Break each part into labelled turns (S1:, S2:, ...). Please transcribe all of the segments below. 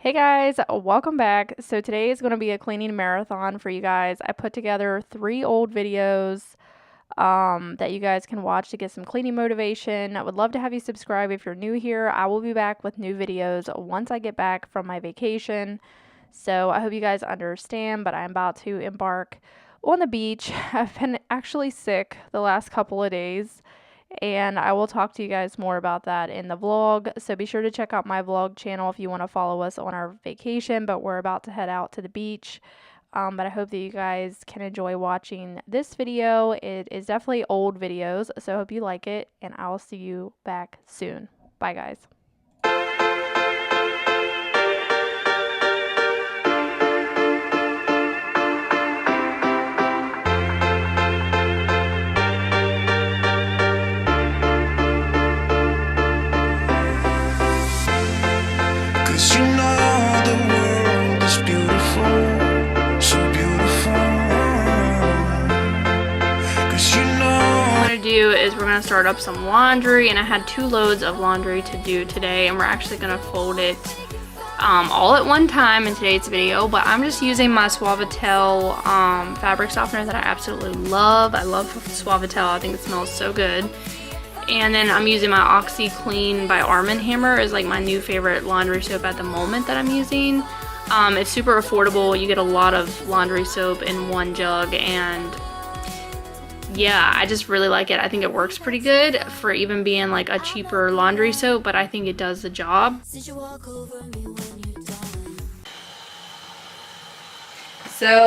S1: Hey guys, welcome back. So today is going to be a cleaning marathon for you guys. I put together 3 old videos that you guys can watch to get some cleaning motivation. I would love to have you subscribe if you're new here. I will be back with new videos once I get back from my vacation. So I hope you guys understand, but I'm about to embark on the beach. I've been actually sick the last couple of days, and I will talk to you guys more about that in the vlog. So be sure to check out my vlog channel if you want to follow us on our vacation, but we're about to head out to the beach. But I hope that you guys can enjoy watching this video. It is definitely old videos, so I hope you like it, and I'll see you back soon. Bye guys. Is we're gonna start up some laundry, and I had 2 loads of laundry to do today, and we're actually gonna fold it all at one time in today's video. But I'm just using my Suavitel fabric softener that I absolutely love. I love Suavitel. I think it smells so good. And then I'm using my OxiClean by Arm & Hammer is like my new favorite laundry soap at the moment that I'm using. It's super affordable. You get a lot of laundry soap in one jug, and yeah, I just really like it. I think it works pretty good for even being like a cheaper laundry soap, but I think it does the job. So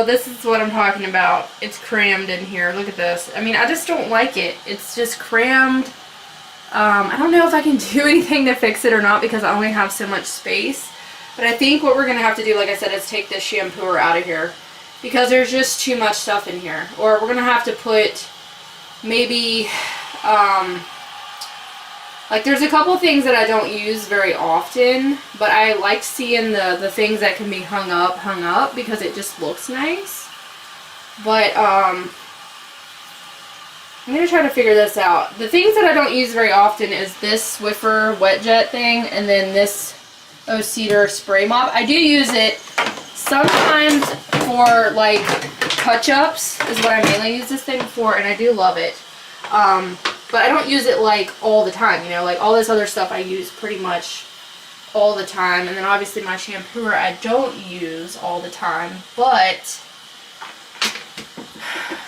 S1: this is what I'm talking about. It's crammed in here. Look at this. I mean, I just don't like it. It's just crammed. I don't know if I can do anything to fix it or not because I only have so much space. But I think what we're going to have to do, like I said, is take this shampooer out of here because there's just too much stuff in here. Or we're going to have to put maybe, like there's a couple things that I don't use very often, but I like seeing the things that can be hung up because it just looks nice. But, I'm going to try to figure this out. The things that I don't use very often is this Swiffer wet jet thing and then this Cedar spray mop. I do use it sometimes for like touch-ups is what I mainly use this thing for, and I do love it. But I don't use it like all the time, you know, like all this other stuff I use pretty much all the time. And then obviously my shampooer I don't use all the time, but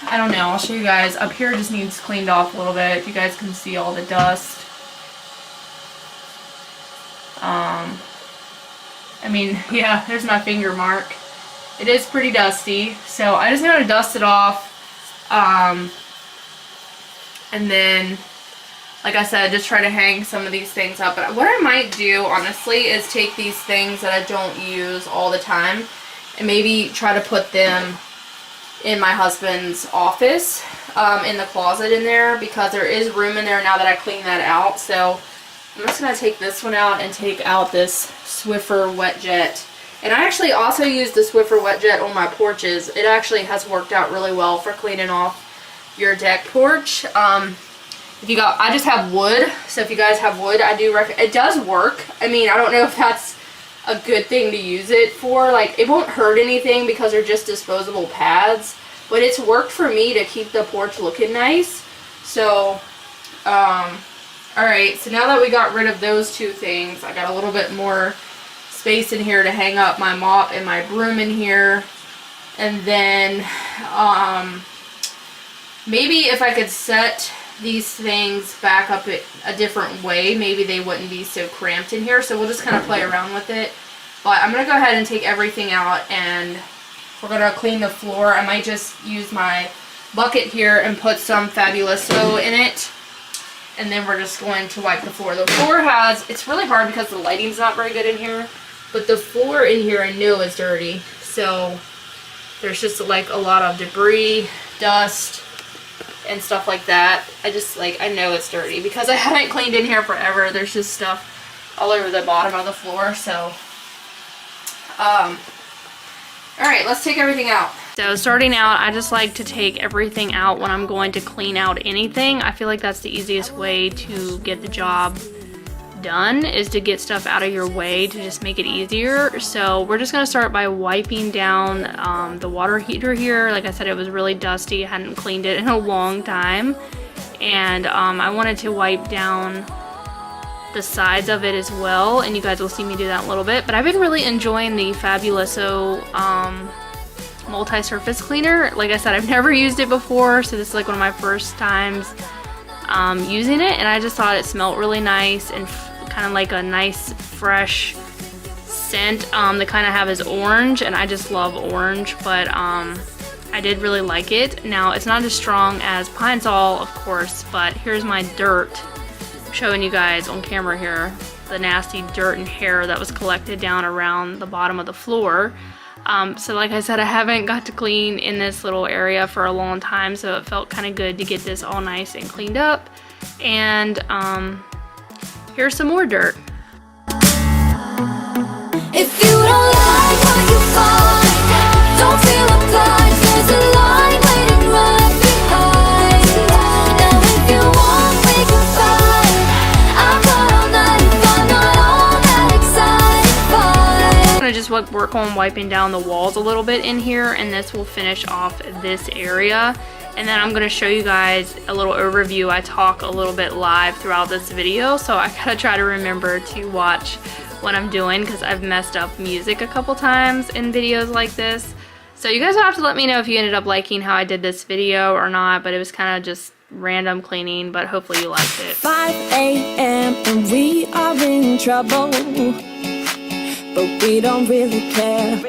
S1: I don't know, I'll show you guys. Up here just needs cleaned off a little bit. If you guys can see all the dust. I mean, yeah, there's my finger mark. It is pretty dusty, so I just gotta dust it off. And then, like I said, just try to hang some of these things up. But what I might do, honestly, is take these things that I don't use all the time and maybe try to put them in my husband's office, in the closet in there, because there is room in there now that I clean that out. So I'm just going to take this one out and take out this Swiffer wet jet. And I actually also use the Swiffer wet jet on my porches. It actually has worked out really well for cleaning off your deck porch. If you got, I just have wood, so if you guys have wood, I do recommend. It does work. I mean, I don't know if that's a good thing to use it for. Like, it won't hurt anything because they're just disposable pads, but it's worked for me to keep the porch looking nice. So, alright, so now that we got rid of those 2 things, I got a little bit more space in here to hang up my mop and my broom in here. And then, maybe if I could set these things back up a different way, maybe they wouldn't be so cramped in here. So we'll just kind of play around with it. But I'm going to go ahead and take everything out, and we're going to clean the floor. I might just use my bucket here and put some Fabuloso in it. And then we're just going to wipe the floor. The floor has, it's really hard because the lighting's not very good in here, but the floor in here I know is dirty. So there's just like a lot of debris, dust, and stuff like that. I just like, I know it's dirty because I haven't cleaned in here forever. There's just stuff all over the bottom of the floor. So alright, let's take everything out. So starting out, I just like to take everything out when I'm going to clean out anything. I feel like that's the easiest way to get the job
S2: done is to get stuff out of your way to just make it easier. So we're just gonna start by wiping down the water heater here. Like I said, it was really dusty. I hadn't cleaned it in a long time. And I wanted to wipe down the sides of it as well, and you guys will see me do that in a little bit. But I've been really enjoying the Fabuloso multi-surface cleaner. Like I said, I've never used it before, so this is like one of my first times using it, and I just thought it smelled really nice and kind of like a nice fresh scent. The kind I have is orange, and I just love orange, but I did really like it. Now it's not as strong as Pine Sol, of course, but here's my dirt. Showing you guys on camera here the nasty dirt and hair that was collected down around the bottom of the floor. So like I said, I haven't got to clean in this little area for a long time, so it felt kind of good to get this all nice and cleaned up. And here's some more dirt.
S3: If you don't like what you find, don't feel obliged. There's a line waiting right behind. Now if you want, we can fight. I've got all night if I'm not all that excited.
S2: I'm gonna just work on wiping down the walls a little bit in here, and this will finish off this area. And then I'm gonna show you guys a little overview. I talk a little bit live throughout this video, so I gotta try to remember to watch what I'm doing because I've messed up music a couple times in videos like this. So you guys will have to let me know if you ended up liking how I did this video or not, but it was kind of just random cleaning, but hopefully you liked it.
S3: 5 a.m. and we are in trouble, but we don't really care.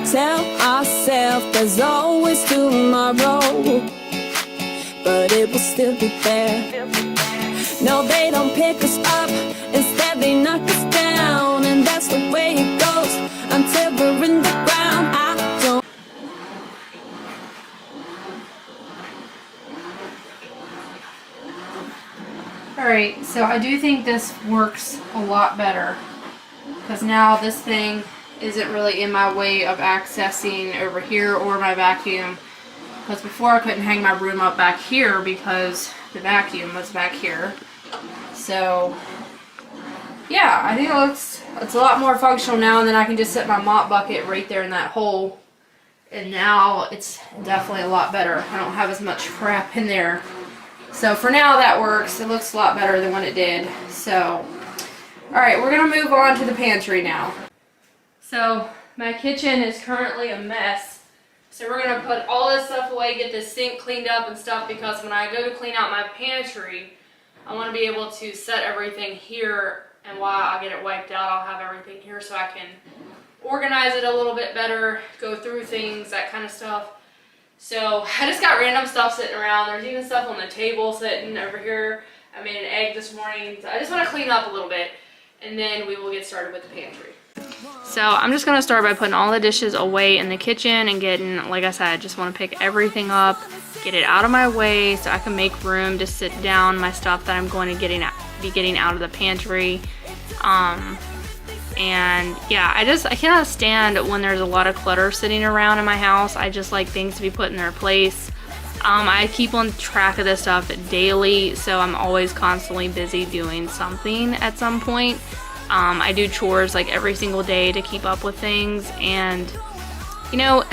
S3: Tell ourselves there's always tomorrow, but it will still be there. No, they don't pick us up, instead they knock us down, and that's the way it goes until we're in the ground. I don't.
S1: Alright, so I do think this works a lot better, because now this thing isn't really in my way of accessing over here or my vacuum, because before I couldn't hang my broom up back here because the vacuum was back here. So yeah, I think it's a lot more functional now, and then I can just set my mop bucket right there in that hole, and now it's definitely a lot better. I don't have as much crap in there. So for now that works. It looks a lot better than what it did. So alright, we're gonna move on to the pantry now. So my kitchen is currently a mess. So we're gonna put all this stuff away, get this sink cleaned up and stuff, because when I go to clean out my pantry, I want to be able to set everything here, and while I get it wiped out, I'll have everything here so I can organize it a little bit better, go through things, that kind of stuff. So I just got random stuff sitting around. There's even stuff on the table sitting over here. I made an egg this morning. So I just want to clean up a little bit, and then we will get started with the pantry.
S2: So I'm just gonna start by putting all the dishes away in the kitchen and getting, like I said, I just want to pick everything up, get it out of my way so I can make room to sit down my stuff that I'm going to be getting out of the pantry. And yeah, I cannot stand when there's a lot of clutter sitting around in my house. I just like things to be put in their place. I keep on track of this stuff daily, so I'm always constantly busy doing something at some point. I do chores like every single day to keep up with things, and you know,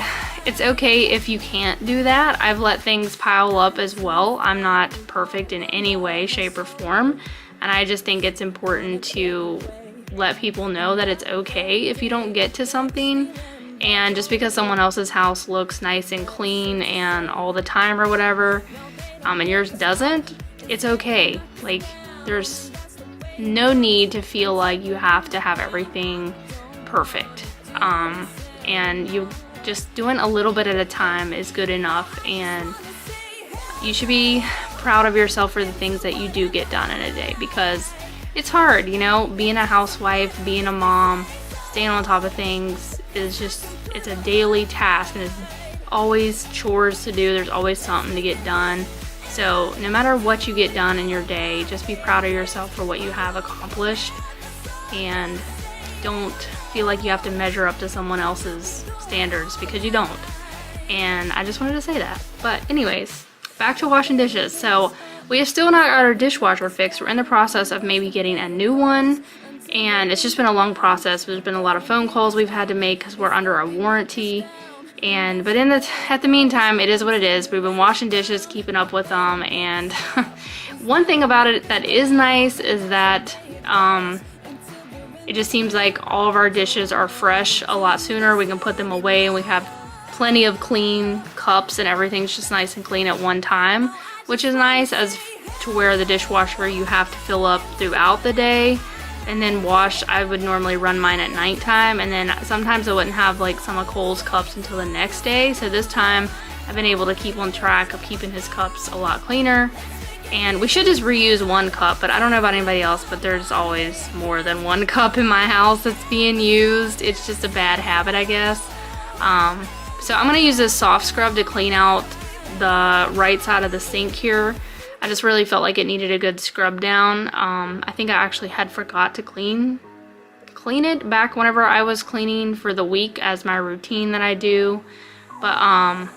S2: it's okay if you can't do that. I've let things pile up as well. I'm not perfect in any way, shape, or form, and I just think it's important to let people know that it's okay if you don't get to something. And just because someone else's house looks nice and clean and all the time or whatever, and yours doesn't, it's okay. Like, there's no need to feel like you have to have everything perfect. And you just doing a little bit at a time is good enough, and you should be proud of yourself for the things that you do get done in a day, because it's hard, you know, being a housewife, being a mom, staying on top of things is just, it's a daily task, and there's always chores to do, there's always something to get done. So no matter what you get done in your day, just be proud of yourself for what you have accomplished, and don't feel like you have to measure up to someone else's standards, because you don't. And I just wanted to say that. But anyways, back to washing dishes. So We have still not got our dishwasher fixed. We're in the process of maybe getting a new one, and it's just been a long process. There's been a lot of phone calls we've had to make because we're under a warranty. But at the meantime, it is what it is. We've been washing dishes, keeping up with them, and one thing about it that is nice is that it just seems like all of our dishes are fresh a lot sooner. We can put them away, and we have plenty of clean cups, and everything's just nice and clean at one time, which is nice, as to where the dishwasher you have to fill up throughout the day and then wash. I would normally run mine at nighttime, and then sometimes I wouldn't have like some of Cole's cups until the next day. So this time I've been able to keep on track of keeping his cups a lot cleaner. And we should just reuse one cup, but I don't know about anybody else, but there's always more than one cup in my house that's being used. It's just a bad habit, I guess. So I'm gonna use this soft scrub to clean out the right side of the sink here. I just really felt like it needed a good scrub down. I think I actually had forgot to clean it back whenever I was cleaning for the week as my routine that I do. But I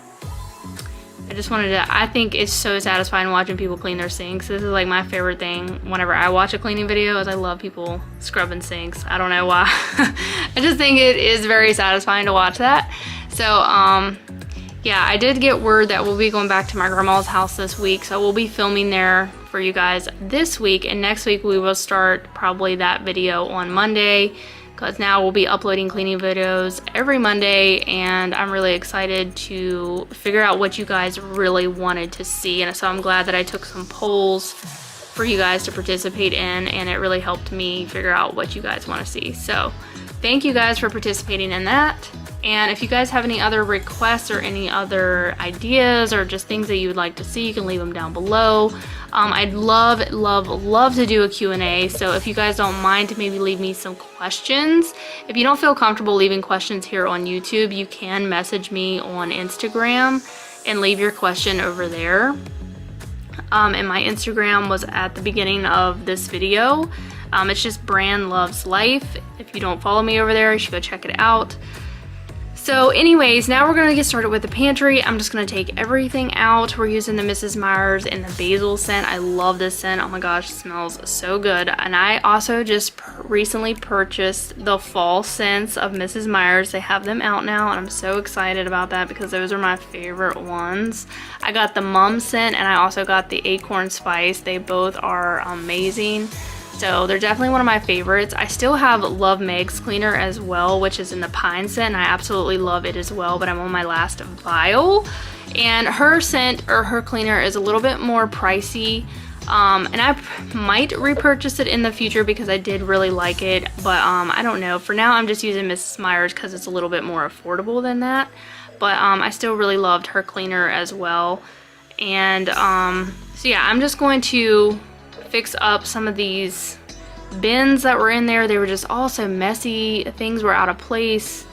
S2: just wanted to, I think it's so satisfying watching people clean their sinks. This is like my favorite thing whenever I watch a cleaning video, is I love people scrubbing sinks. I don't know why. I just think it is very satisfying to watch that. So yeah, I did get word that we'll be going back to my grandma's house this week, so we'll be filming there for you guys this week, and next week we will start probably that video on Monday, because now we'll be uploading cleaning videos every Monday, and I'm really excited to figure out what you guys really wanted to see. And so I'm glad that I took some polls for you guys to participate in, and it really helped me figure out what you guys want to see. So thank you guys for participating in that. And if you guys have any other requests or any other ideas or just things that you would like to see, you can leave them down below. I'd love to do a Q&A, so if you guys don't mind to maybe leave me some questions. If you don't feel comfortable leaving questions here on YouTube, you can message me on Instagram and leave your question over there. And my Instagram was at the beginning of this video. It's just Brand Loves Life. If you don't follow me over there, you should go check it out. So anyways, now we're gonna get started with the pantry. I'm just gonna take everything out. We're using the Mrs. Meyer's and the basil scent. I love this scent. Oh my gosh, it smells so good. And I also just recently purchased the fall scents of Mrs. Meyer's. They have them out now, and I'm so excited about that because those are my favorite ones. I got the mum scent, and I also got the acorn spice. They both are amazing. So they're definitely one of my favorites. I still have Love Meg's cleaner as well, which is in the pine scent, and I absolutely love it as well, but I'm on my last vial. And her scent, or her cleaner, is a little bit more pricey. And I might repurchase it in the future because I did really like it, but I don't know. For now, I'm just using Mrs. Meyer's because it's a little bit more affordable than that. But I still really loved her cleaner as well. And so yeah, I'm just going to fix up some of these bins that were in there. They were just all so messy. Things were out of place,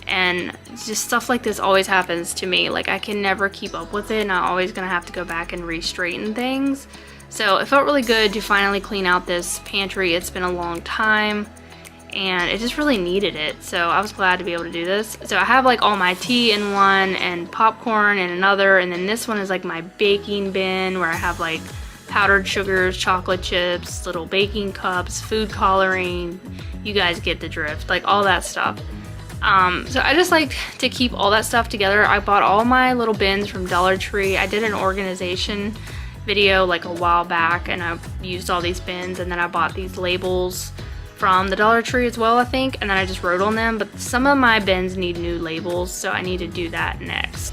S2: and just stuff like this always happens to me. Like, I can never keep up with it, and I'm always gonna have to go back and re-straighten things. So it felt really good to finally clean out this pantry. It's been a long time, and it just really needed it. So I was glad to be able to do this. So I have like all my tea in one, and popcorn in another, and then this one is like my baking bin where I have like powdered sugars, chocolate chips, little baking cups, food coloring. You guys get the drift, like all that stuff. So I just like to keep all that stuff together. I bought all my little bins from Dollar Tree. I did an organization video like a while back, and I used all these bins, and then I bought these labels from the Dollar Tree as well, I think, and then I just wrote on them. But some of my bins need new labels, so I need to do that next.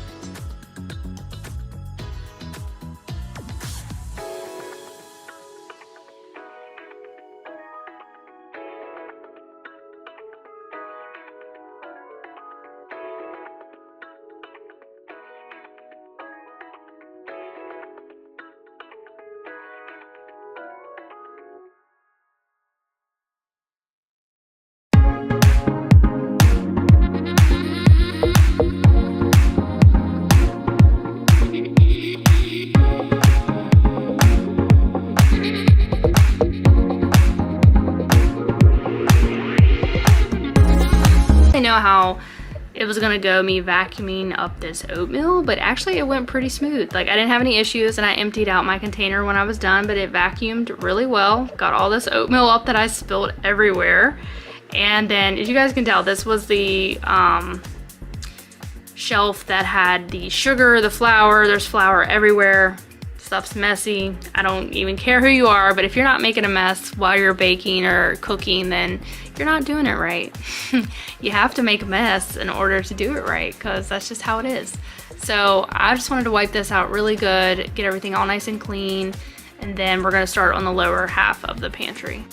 S2: Know how it was gonna go me vacuuming up this oatmeal, but actually it went pretty smooth. Like, I didn't have any issues, and I emptied out my container when I was done, but it vacuumed really well. Got all this oatmeal up that I spilled everywhere. And then, as you guys can tell, this was the shelf that had the sugar, the flour. There's flour everywhere. Stuff's messy. I don't even care who you are, but if you're not making a mess while you're baking or cooking, then you're not doing it right. You have to make a mess in order to do it right, because that's just how it is. So I just wanted to wipe this out really good, get everything all nice and clean, and then we're gonna start on the lower half of the pantry.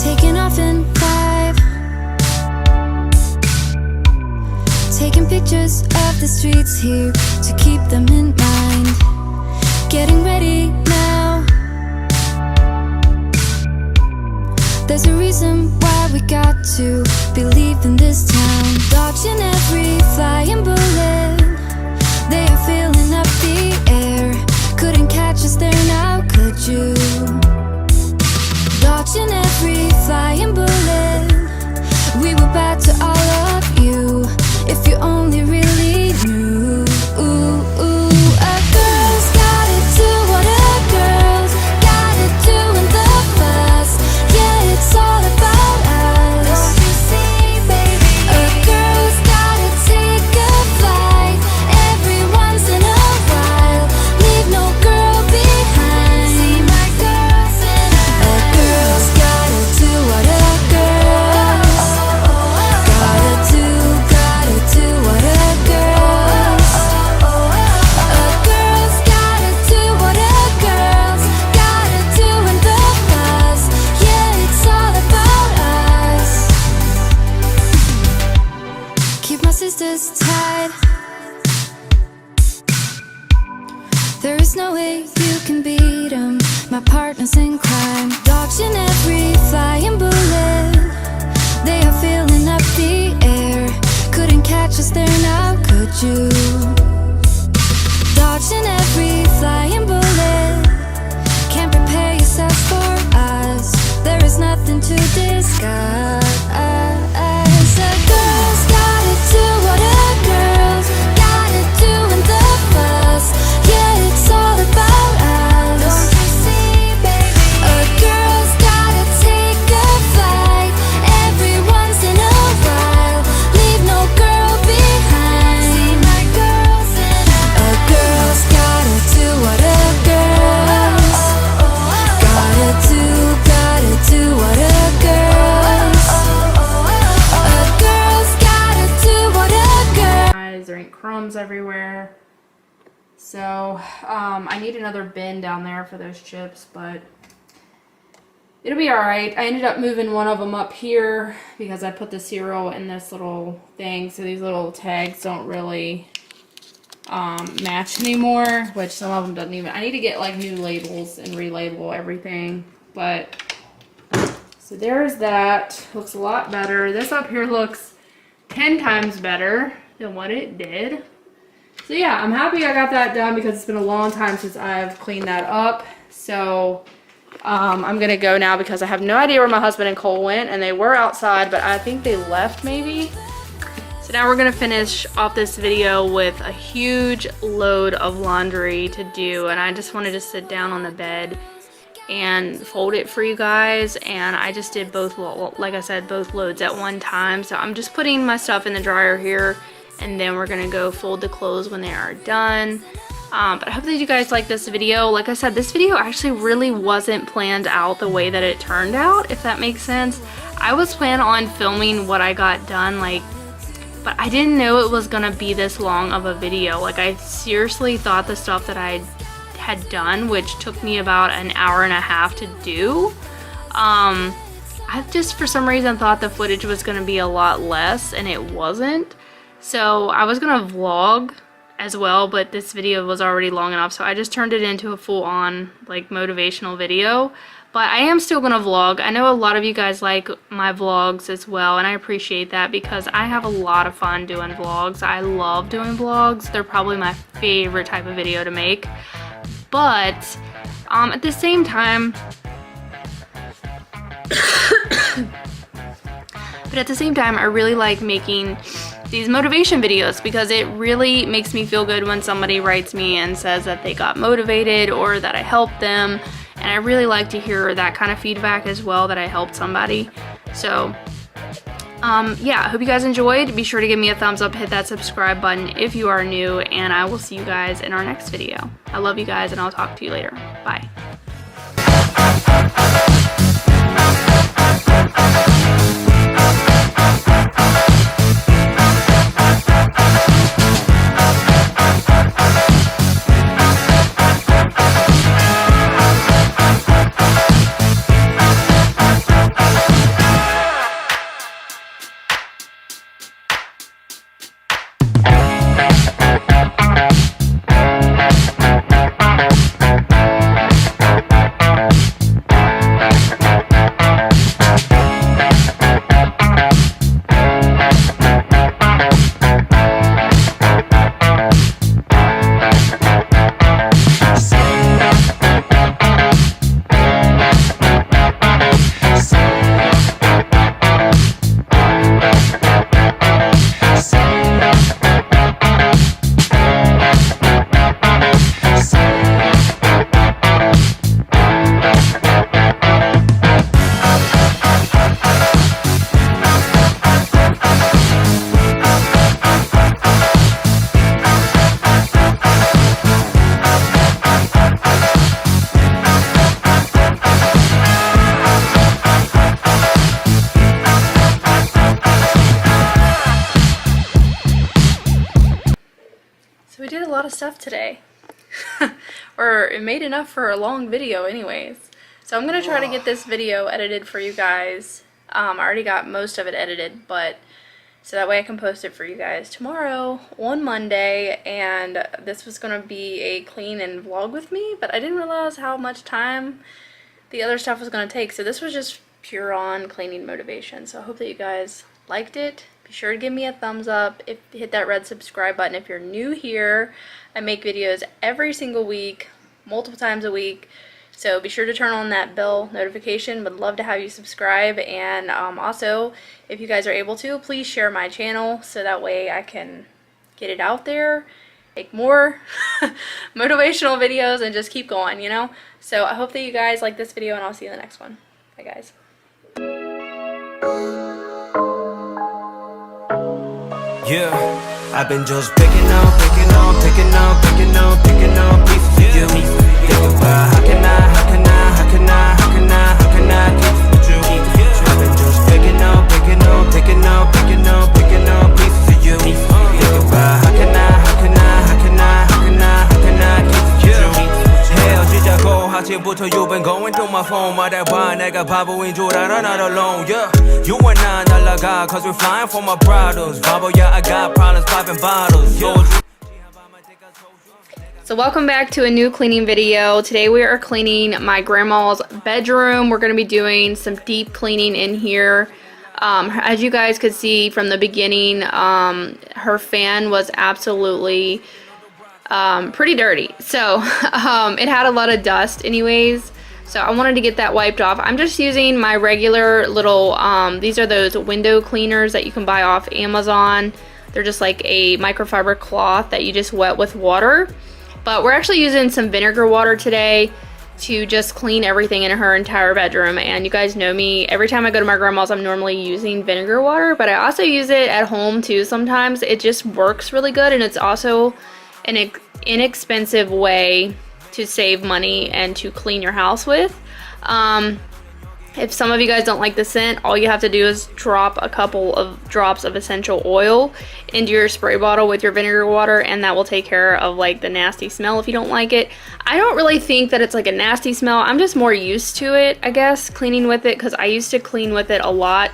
S3: Taking off in 5, taking pictures of the streets here to keep them in mind. Getting ready now. There's a reason why we got to believe in this town. Dodging every flying bullet, they are filling up the air. Couldn't catch us there now, could you? Dodging every flying bullet, we were bad to all of you. If you only really knew. A girl's gotta do what a girl's gotta do in the bus. Yeah, it's all about us. Don't you see, baby? A girl's gotta take a flight every once in a while. Leave no girl behind. See my girls and I. A girl's gotta do what a girl's gotta do what a girl's. A girl's gotta do what a girl's gotta do in the bus. Yeah, it's all about us. Keep my sisters tied. There is no way you can beat 'em. My partners in crime, dodging every flying bullet. They are filling up the air. Couldn't catch us there now, could you? Dodging every flying
S1: So I need another bin down there for those chips, but it'll be alright. I ended up moving one of them up here because I put the cereal in this little thing, so these little tags don't really match anymore, which some of them doesn't even. I need to get like new labels and relabel everything, but so there's that. Looks a lot better. This up here looks 10 times better than what it did. So yeah, I'm happy I got that done because it's been a long time since I've cleaned that up. So I'm gonna go now because I have no idea where my husband and Cole went, and they were outside, but I think they left maybe. So now we're gonna finish off this video with a huge load of laundry to do, and I just wanted to sit down on the bed and fold it for you guys, and I just did both, like I said, both loads at one time. So I'm just putting my stuff in the dryer here, and then we're gonna go fold the clothes when they are done. But I hope that you guys like this video. Like I said, this video actually really wasn't planned out the way that it turned out, if that makes sense. I was planning on filming what I got done, but I didn't know it was gonna be this long of a video. Like, I seriously thought the stuff that I had done, which took me about an hour and a half to do, I just for some reason thought the footage was gonna be a lot less, and it wasn't. So I was gonna vlog as well, but this video was already long enough, so I just turned it into a full-on like motivational video. But I am still gonna vlog. I know a lot of you guys like my vlogs as well, and I appreciate that because I have a lot of fun doing vlogs. I love doing vlogs. They're probably my favorite type of video to make. But at the same time, I really like making these motivation videos because it really makes me feel good when somebody writes me and says that they got motivated or that I helped them, and I really like to hear that kind of feedback as well, that I helped somebody. So yeah, I hope you guys enjoyed. Be sure to give me a thumbs up, hit that subscribe button if you are new, and I will see you guys in our next video. I love you guys, and I'll talk to you later. Bye. So we did a lot of stuff today. Or it made enough for a long video anyways. So I'm going to try to get this video edited for you guys. I already got most of it edited, but so that way I can post it for you guys tomorrow on Monday. And this was going to be a clean and vlog with me, but I didn't realize how much time the other stuff was going to take. So this was just pure on cleaning motivation. So I hope that you guys liked it. Be sure to give me a thumbs up. Hit that red subscribe button if you're new here. I make videos every single week, multiple times a week. So be sure to turn on that bell notification. Would love to have you subscribe. And also, if you guys are able to, please share my channel so that way I can get it out there, make more motivational videos, and just keep going, you know? So I hope that you guys like this video, and I'll see you in the next one. Bye, guys.
S4: Yeah, I've been just picking on pieces of you. Think about how can I keep it with you? I've been just picking on pieces of you. Think about how can I 아침부터 you've been going through my phone 말해봐 내가 바보인 줄 알아 not alone yeah You and I 날라가 cause we're flying for my problems 바보야 I got problems popping bottles yeah.
S2: So welcome back to a new cleaning video. Today we are cleaning my grandma's bedroom. We're going to be doing some deep cleaning in here. As you guys could see from the beginning, her fan was absolutely pretty dirty. So it had a lot of dust anyways. So I wanted to get that wiped off. I'm just using my regular little, these are those window cleaners that you can buy off Amazon. They're just like a microfiber cloth that you just wet with water. But we're actually using some vinegar water today to just clean everything in her entire bedroom. And you guys know me, every time I go to my grandma's I'm normally using vinegar water, but I also use it at home too sometimes. It just works really good, and it's also an inexpensive way to save money and to clean your house with. If some of you guys don't like the scent, all you have to do is drop a couple of drops of essential oil into your spray bottle with your vinegar water, and that will take care of like the nasty smell if you don't like it. I don't really think that it's like a nasty smell. I'm just more used to it, I guess, cleaning with it, because I used to clean with it a lot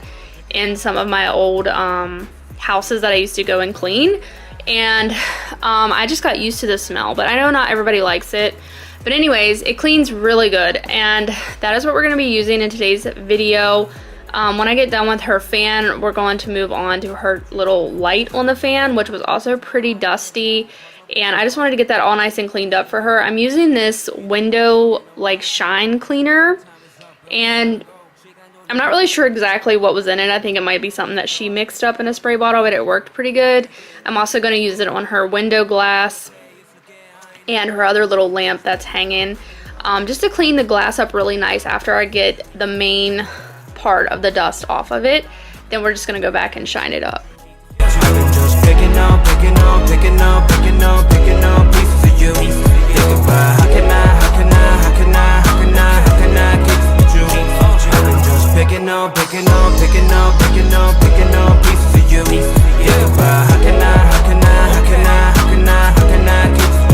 S2: in some of my old houses that I used to go and clean, and I just got used to the smell, but I know not everybody likes it. But anyways, it cleans really good, and that is what we're going to be using in today's video. When I get done with her fan, we're going to move on to her little light on the fan, which was also pretty dusty, and I just wanted to get that all nice and cleaned up for her. I'm using this window like shine cleaner, and I'm not really sure exactly what was in it. I think it might be something that she mixed up in a spray bottle, but it worked pretty good. I'm also going to use it on her window glass and her other little lamp that's hanging, just to clean the glass up really nice after I get the main part of the dust off of it. Then we're just gonna go back and shine it up.
S4: Just picking up pieces of you. Think about how can I get you? I've been just picking up pieces of you. Think about how can I get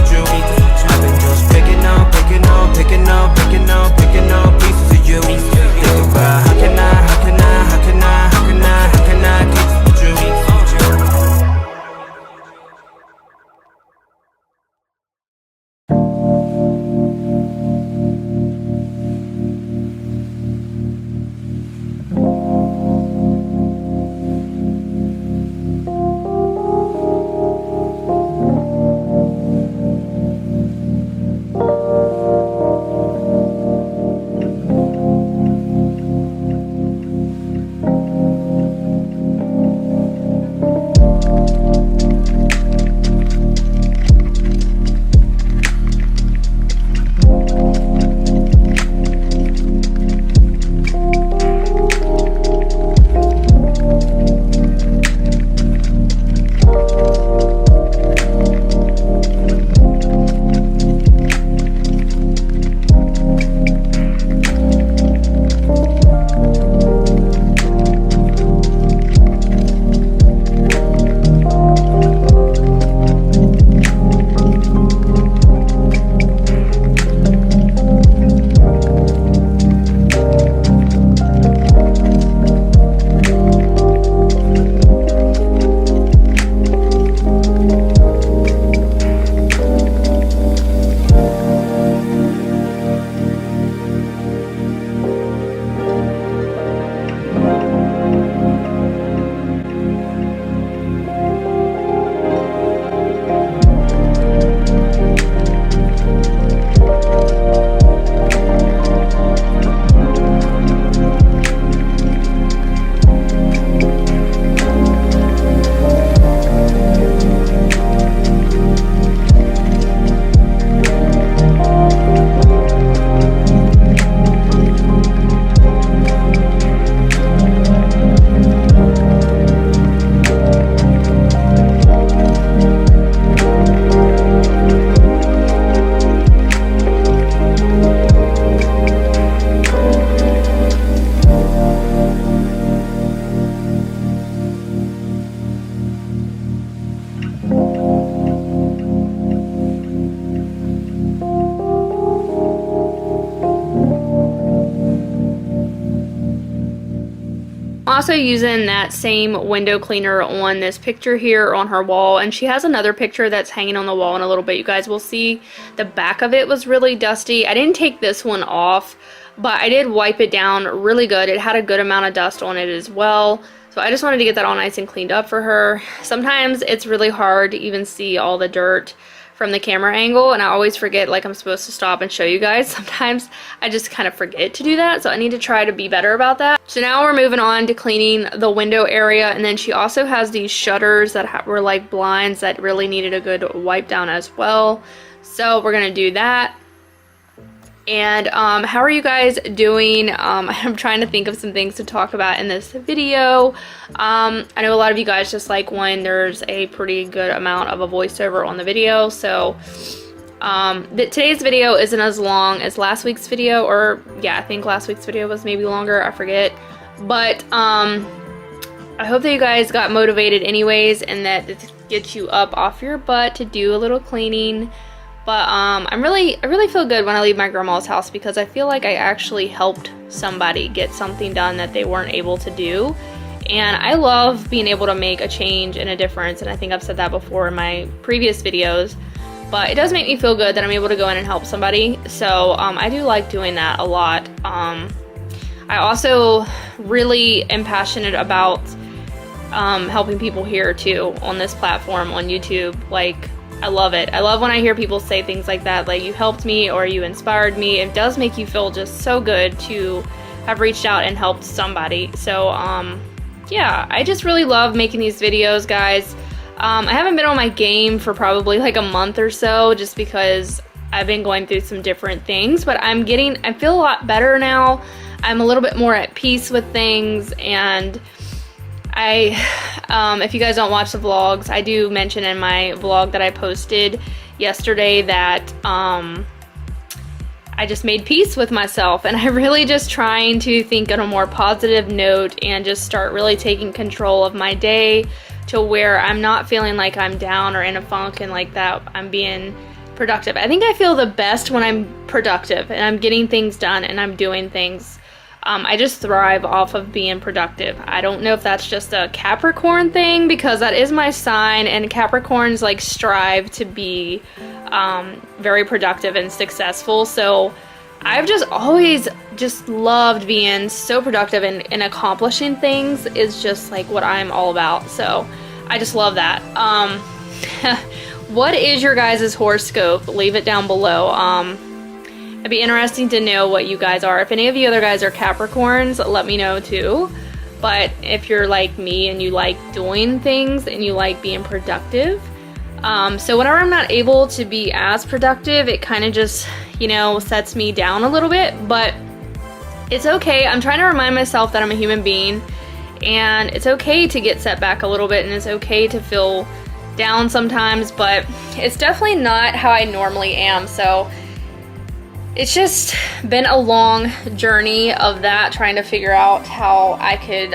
S4: you? I've been just picking up pieces of you. Think about how can I get
S2: also using that same window cleaner on this picture here on her wall, and she has another picture that's hanging on the wall in a little bit. You guys will see the back of it was really dusty. I didn't take this one off, but I did wipe it down really good. It had a good amount of dust on it as well. So I just wanted to get that all nice and cleaned up for her. Sometimes it's really hard to even see all the dirt from the camera angle, and I always forget, like, I'm supposed to stop and show you guys. Sometimes I just kind of forget to do that, so I need to try to be better about that. So now we're moving on to cleaning the window area, and then she also has these shutters that were like blinds that really needed a good wipe down as well. So we're gonna do that. And how are you guys doing? I'm trying to think of some things to talk about in this video. I know a lot of you guys just like when there's a pretty good amount of a voiceover on the video. So today's video isn't as long as last week's video, or yeah, I think last week's video was maybe longer, I forget. But I hope that you guys got motivated anyways, and that it gets you up off your butt to do a little cleaning. But I really feel good when I leave my grandma's house, because I feel like I actually helped somebody get something done that they weren't able to do. And I love being able to make a change and a difference, and I think I've said that before in my previous videos. But it does make me feel good that I'm able to go in and help somebody. So I do like doing that a lot. I also really am passionate about helping people here too on this platform on YouTube. Like, I love it. I love when I hear people say things like that, like, you helped me or you inspired me. It does make you feel just so good to have reached out and helped somebody. So yeah, I just really love making these videos, guys. I haven't been on my game for probably like a month or so, just because I've been going through some different things, but I feel a lot better now. I'm a little bit more at peace with things, and if you guys don't watch the vlogs, I do mention in my vlog that I posted yesterday that I just made peace with myself, and I'm really just trying to think on a more positive note and just start really taking control of my day to where I'm not feeling like I'm down or in a funk and like that I'm being productive. I think I feel the best when I'm productive and I'm getting things done and I'm doing things. I just thrive off of being productive. I don't know if that's just a Capricorn thing, because that is my sign, and Capricorns like strive to be very productive and successful. So I've just always just loved being so productive, and accomplishing things is just like what I'm all about. So I just love that. What is your guys' horoscope? Leave it down below. It'd be interesting to know what you guys are. If any of you other guys are Capricorns, let me know too. But if you're like me and you like doing things and you like being productive, so whenever I'm not able to be as productive, it kind of just, you know, sets me down a little bit. But it's okay. I'm trying to remind myself that I'm a human being, and it's okay to get set back a little bit, and it's okay to feel down sometimes, but it's definitely not how I normally am. So it's just been a long journey of that, trying to figure out how I could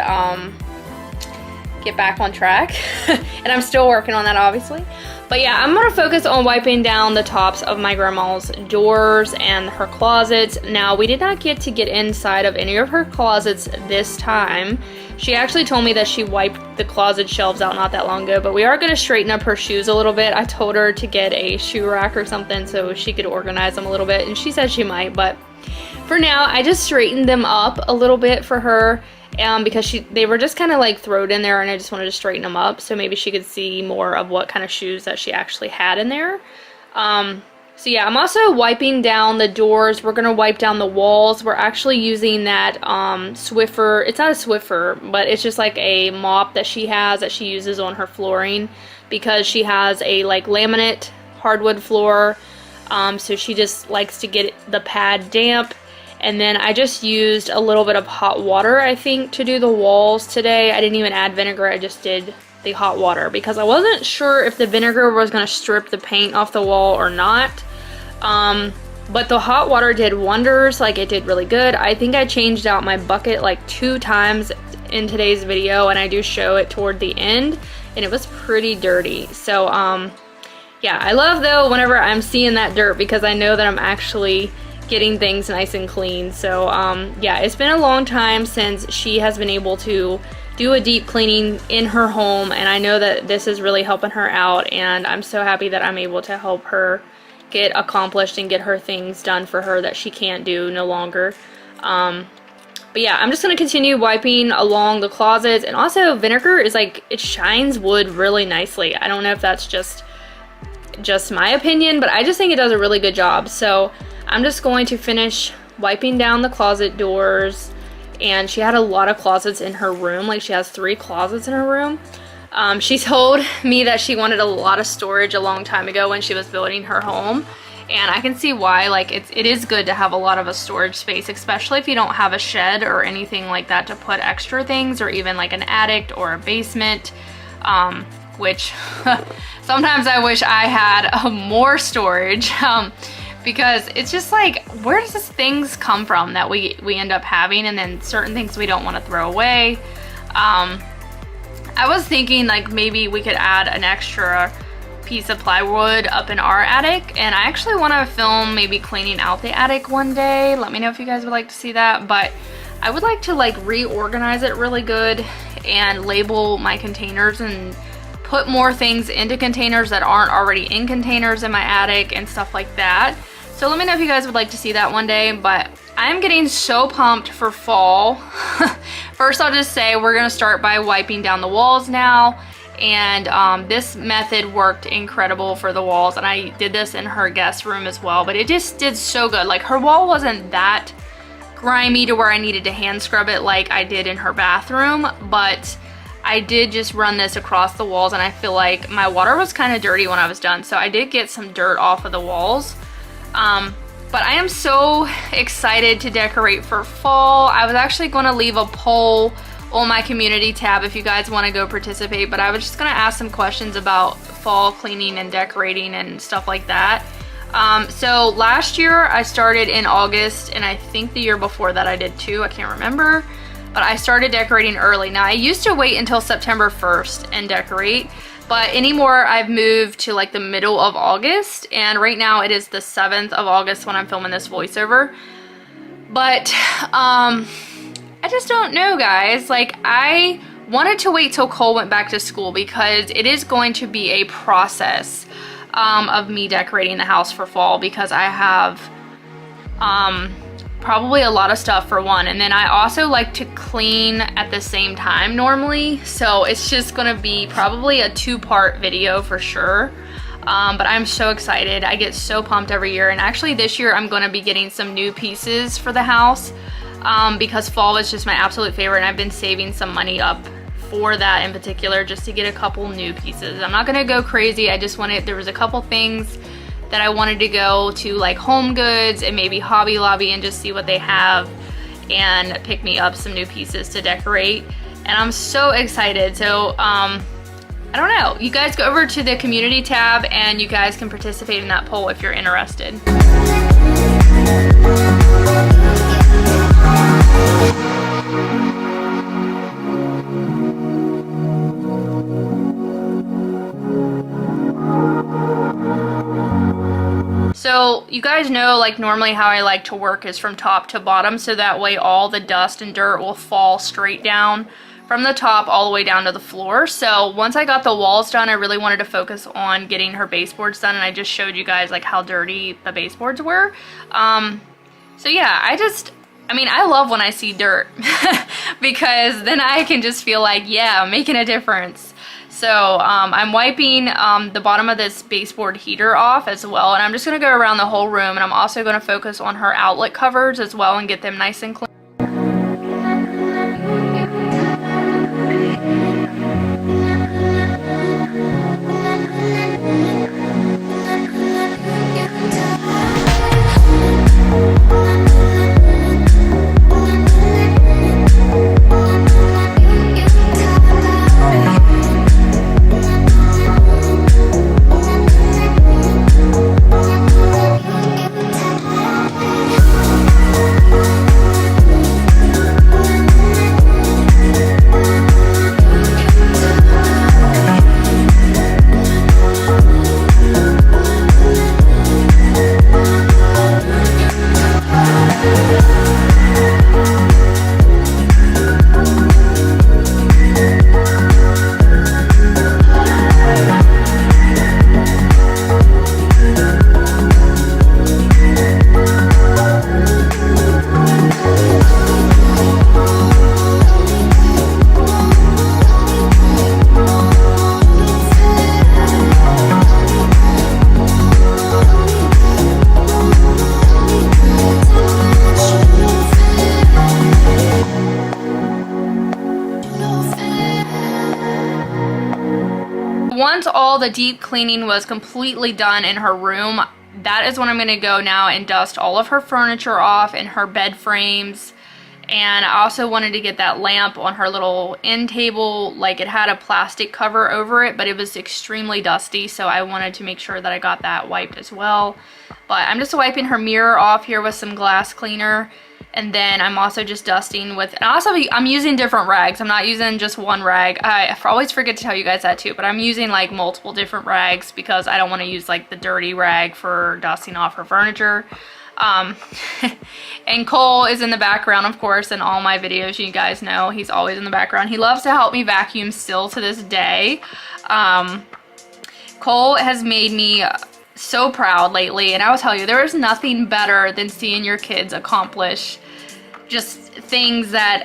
S2: get back on track. And I'm still working on that, obviously. But yeah, I'm gonna focus on wiping down the tops of my grandma's doors and her closets. Now, we did not get inside of any of her closets this time. She actually told me that she wiped the closet shelves out not that long ago, but we are gonna straighten up her shoes a little bit. I told her to get a shoe rack or something so she could organize them a little bit, and she said she might, but for now, I just straightened them up a little bit for her. Because they were just kind of like thrown in there, and I just wanted to straighten them up so maybe she could see more of what kind of shoes that she actually had in there. So yeah, I'm also wiping down the doors. We're gonna wipe down the walls. We're actually using that Swiffer. It's not a Swiffer, but it's just like a mop that she has that she uses on her flooring, because she has a like laminate hardwood floor. So she just likes to get the pad damp. And then I just used a little bit of hot water, I think, to do the walls today. I didn't even add vinegar, I just did the hot water, because I wasn't sure if the vinegar was going to strip the paint off the wall or not. But the hot water did wonders, like it did really good. I think I changed out my bucket like 2 times in today's video, and I do show it toward the end, and it was pretty dirty. So yeah, I love though whenever I'm seeing that dirt, because I know that I'm actually getting things nice and clean. So yeah, it's been a long time since she has been able to do a deep cleaning in her home, and I know that this is really helping her out, and I'm so happy that I'm able to help her get accomplished and get her things done for her that she can't do no longer. But yeah, I'm just going to continue wiping along the closets, and also vinegar is like, it shines wood really nicely. I don't know if that's just my opinion, but I just think it does a really good job. So I'm just going to finish wiping down the closet doors. And she had a lot of closets in her room, like she has 3 closets in her room. She told me that she wanted a lot of storage a long time ago when she was building her home, and I can see why. Like it is good to have a lot of a storage space, especially if you don't have a shed or anything like that to put extra things, or even like an attic or a basement, which sometimes I wish I had more storage. Because it's just like, where does these things come from that we end up having, and then certain things we don't want to throw away. I was thinking like maybe we could add an extra piece of plywood up in our attic, and I actually want to film maybe cleaning out the attic one day. Let me know if you guys would like to see that, but I would like to like reorganize it really good and label my containers and put more things into containers that aren't already in containers in my attic and stuff like that. So let me know if you guys would like to see that one day, but I'm getting so pumped for fall. First, I'll just say we're gonna start by wiping down the walls now, and this method worked incredible for the walls, and I did this in her guest room as well, but it just did so good. Like her wall wasn't that grimy to where I needed to hand scrub it like I did in her bathroom, but I did just run this across the walls, and I feel like my water was kind of dirty when I was done, so I did get some dirt off of the walls. But I am so excited to decorate for fall. I was actually going to leave a poll on my community tab if you guys want to go participate, but I was just going to ask some questions about fall cleaning and decorating and stuff like that. So last year I started in August, and I think the year before that I did too, I can't remember. But I started decorating early. Now I used to wait until September 1st and decorate, but anymore I've moved to like the middle of August, and right now it is the 7th of August when I'm filming this voiceover. But I just don't know, guys. Like I wanted to wait till Cole went back to school, because it is going to be a process of me decorating the house for fall, because I have probably a lot of stuff for one, and then I also like to clean at the same time normally, so it's just gonna be probably a 2-part video for sure. But I'm so excited. I get so pumped every year, and actually this year I'm gonna be getting some new pieces for the house, because fall is just my absolute favorite, and I've been saving some money up for that in particular, just to get a couple new pieces. I'm not gonna go crazy. I just wanted, there was a couple things that I wanted to go to like Home Goods and maybe Hobby Lobby and just see what they have and pick me up some new pieces to decorate, and I'm so excited. So I don't know, you guys go over to the community tab and you guys can participate in that poll if you're interested. So you guys know, like normally how I like to work is from top to bottom, so that way all the dust and dirt will fall straight down from the top all the way down to the floor. So once I got the walls done, I really wanted to focus on getting her baseboards done, and I just showed you guys like how dirty the baseboards were. So yeah, I mean, I love when I see dirt because then I can just feel like, yeah, I'm making a difference. So I'm wiping the bottom of this baseboard heater off as well, and I'm just going to go around the whole room, and I'm also going to focus on her outlet covers as well and get them nice and clean. all the deep cleaning was completely done in her room, that is when I'm going to go now and dust all of her furniture off and her bed frames. And I also wanted to get that lamp on her little end table. Like, it had a plastic cover over it, but it was extremely dusty, so I wanted to make sure that I got that wiped as well. But I'm just wiping her mirror off here with some glass cleaner. And then I'm also just dusting with, and also I'm using different rags. I'm not using just one rag. I always forget to tell you guys that too, but I'm using like multiple different rags because I don't want to use like the dirty rag for dusting off her furniture. And Cole is in the background, of course, in all my videos. You guys know he's always in the background. He loves to help me vacuum still to this day. Cole has made me so proud lately, and I will tell you, there is nothing better than seeing your kids accomplish just things that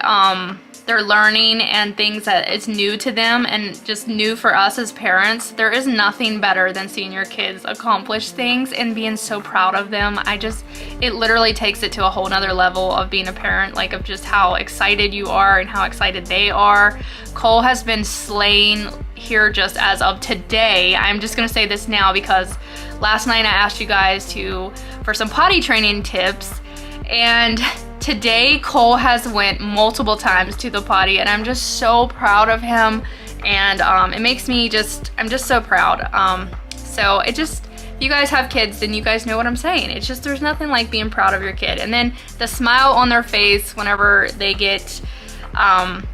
S2: they're learning and things that it's new to them and just new for us as parents. There is nothing better than seeing your kids accomplish things and being so proud of them. It literally takes it to a whole nother level of being a parent, like of just how excited you are and how excited they are. Cole has been slaying here just as of today. I'm just gonna say this now because last night I asked you guys for some potty training tips, and today Cole has went multiple times to the potty, and I'm just so proud of him, and it makes me I'm just so proud. So if you guys have kids, then you guys know what I'm saying. It's just, there's nothing like being proud of your kid, and then the smile on their face whenever they get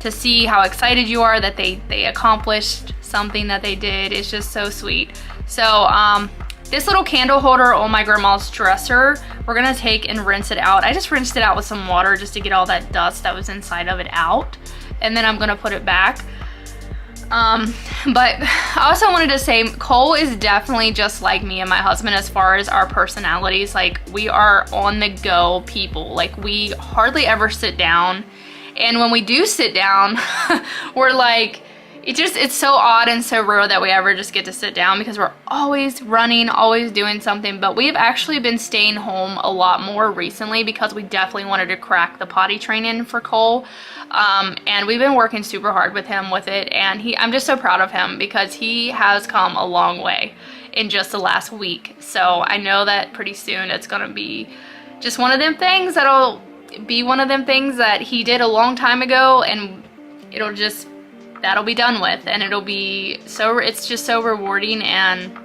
S2: to see how excited you are that they accomplished something that they did is just so sweet. So this little candle holder on my grandma's dresser, we're gonna take and rinse it out. I just rinsed it out with some water just to get all that dust that was inside of it out. And then I'm gonna put it back. But I also wanted to say Cole is definitely just like me and my husband as far as our personalities. Like, we are on the go people. Like, we hardly ever sit down. And when we do sit down, we're like, it's so odd and so rare that we ever just get to sit down because we're always running, always doing something. But we have actually been staying home a lot more recently because we definitely wanted to crack the potty training for Cole. And we've been working super hard with him with it. And I'm just so proud of him because he has come a long way in just the last week. So I know that pretty soon it's going to be just one of them things that'll be one of them things that he did a long time ago, and that'll be done with, and it's just so rewarding, and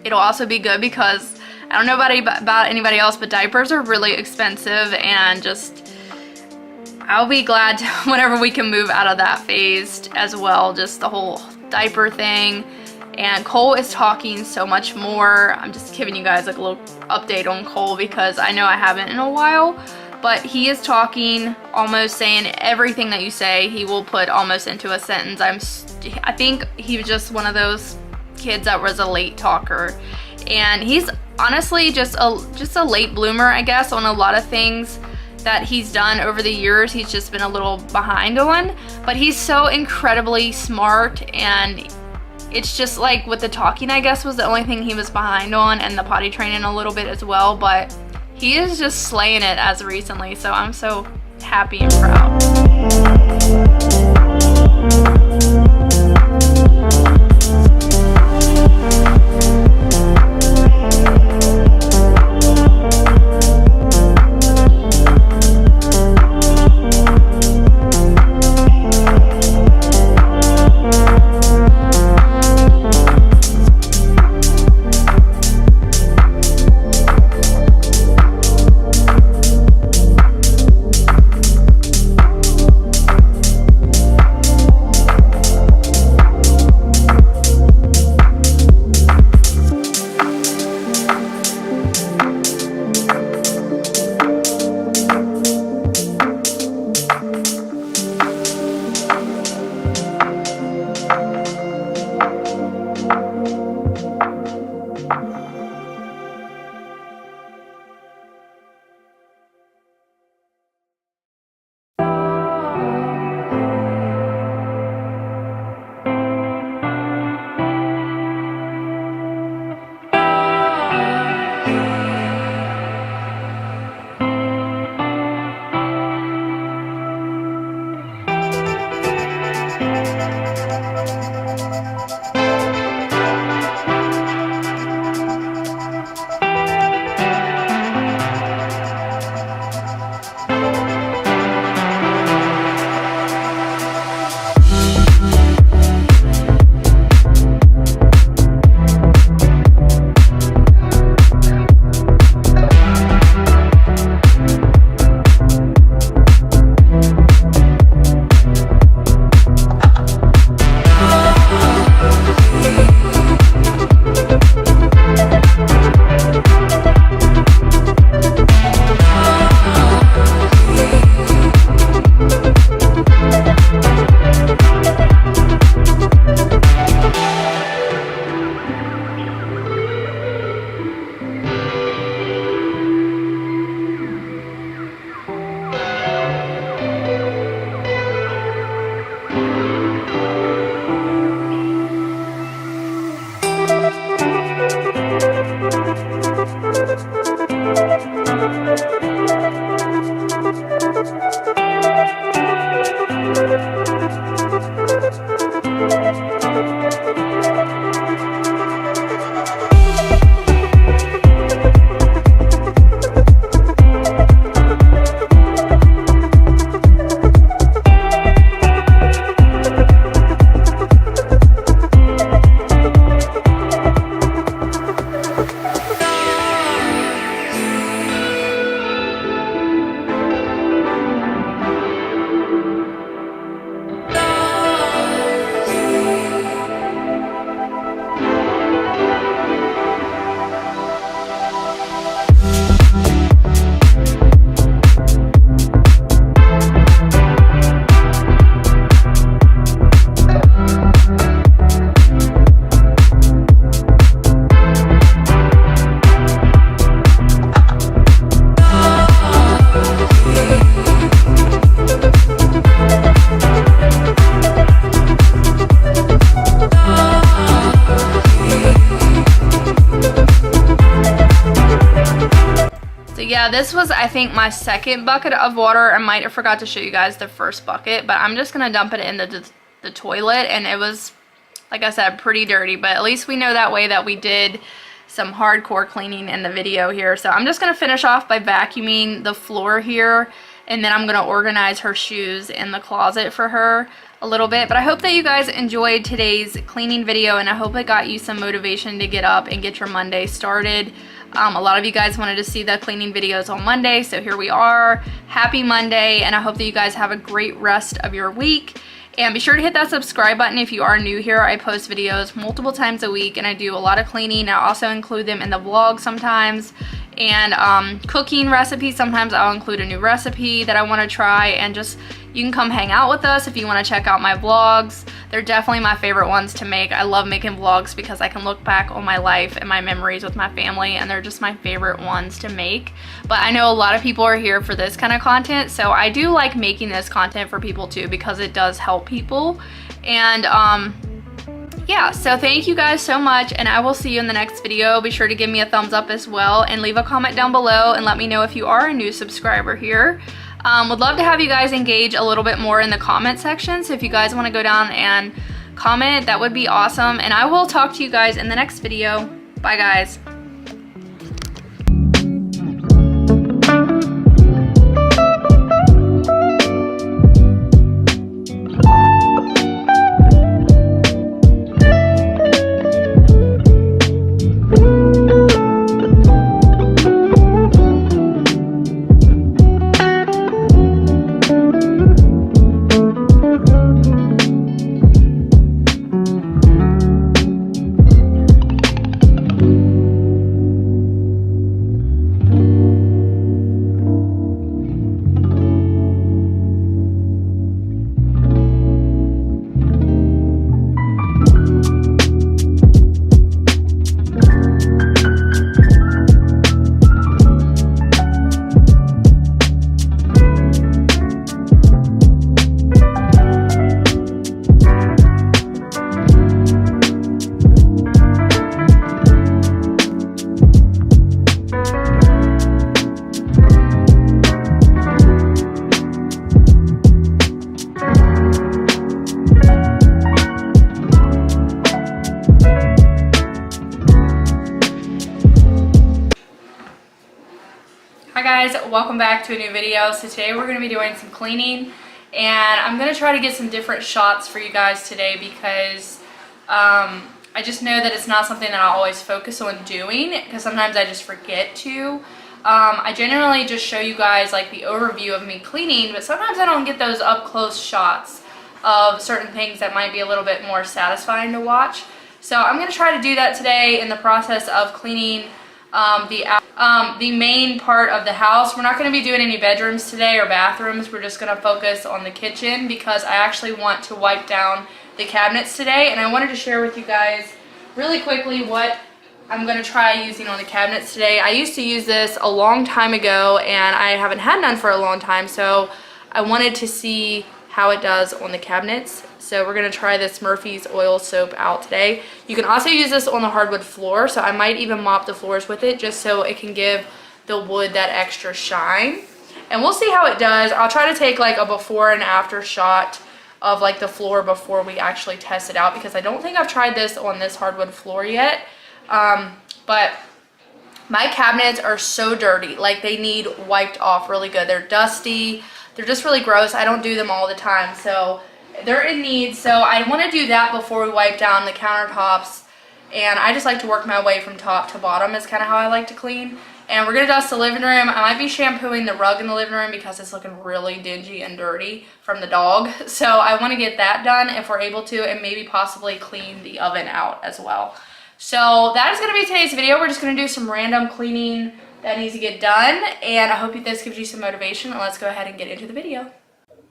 S2: it'll also be good because I don't know about anybody else, but diapers are really expensive, and just I'll be glad whenever we can move out of that phase as well, just the whole diaper thing. And Cole is talking so much more. I'm just giving you guys like a little update on Cole because I know I haven't in a while. But he is talking, almost saying everything that you say, he will put almost into a sentence. I think he was just one of those kids that was a late talker. And he's honestly just a late bloomer, I guess, on a lot of things that he's done over the years. He's just been a little behind on. But he's so incredibly smart, and it's just like with the talking, I guess, was the only thing he was behind on, and the potty training a little bit as well. But he is just slaying it as recently, so I'm so happy and proud. So yeah, this was, I think, my second bucket of water. I might have forgot to show you guys the first bucket, but I'm just gonna dump it in the toilet, and it was, like I said, pretty dirty, but at least we know that way that we did some hardcore cleaning in the video here. So I'm just gonna finish off by vacuuming the floor here, and then I'm gonna organize her shoes in the closet for her a little bit. But I hope that you guys enjoyed today's cleaning video, and I hope it got you some motivation to get up and get your Monday started. A lot of you guys wanted to see the cleaning videos on Monday, so here we are. Happy Monday, and I hope that you guys have a great rest of your week. And be sure to hit that subscribe button if you are new here. I post videos multiple times a week, and I do a lot of cleaning. I also include them in the vlog sometimes, and cooking recipes. Sometimes I'll include a new recipe that I want to try, and just you can come hang out with us if you want to check out my vlogs. They're definitely my favorite ones to make. I love making vlogs because I can look back on my life and my memories with my family, and they're just my favorite ones to make. But I know a lot of people are here for this kind of content, so I do like making this content for people too, because it does help people. And yeah, so thank you guys so much, and I will see you in the next video. Be sure to give me a thumbs up as well, and leave a comment down below and let me know if you are a new subscriber here. Would love to have you guys engage a little bit more in the comment section, so if you guys want to go down and comment, that would be awesome. And I will talk to you guys in the next video. Bye guys. Hi guys, welcome back to a new video. So today we're going to be doing some cleaning, and I'm going to try to get some different shots for you guys today, because I just know that it's not something that I always focus on doing, because sometimes I just forget to. I generally just show you guys like the overview of me cleaning, but sometimes I don't get those up close shots of certain things that might be a little bit more satisfying to watch. So I'm going to try to do that today in the process of cleaning the main part of the house. We're not going to be doing any bedrooms today or bathrooms. We're just going to focus on the kitchen, because I actually want to wipe down the cabinets today, and I wanted to share with you guys really quickly what I'm going to try using on the cabinets today. I used to use this a long time ago, and I haven't had none for a long time, so I wanted to see how it does on the cabinets. So we're going to try this Murphy's oil soap out today. You can also use this on the hardwood floor, so I might even mop the floors with it just so it can give the wood that extra shine. And we'll see how it does. I'll try to take like a before and after shot of like the floor before we actually test it out, because I don't think I've tried this on this hardwood floor yet. But my cabinets are so dirty, like they need wiped off really good. They're dusty, they're just really gross. I don't do them all the time, so they're in need. So I want to do that before we wipe down the countertops, and I just like to work my way from top to bottom is kind of how I like to clean. And we're going to dust the living room. I might be shampooing the rug in the living room because it's looking really dingy and dirty from the dog. So I want to get that done if we're able to, and maybe possibly clean the oven out as well. So that is going to be today's video. We're just going to do some random cleaning that needs to get done, and I hope this gives you some motivation, and let's go ahead and get into the video.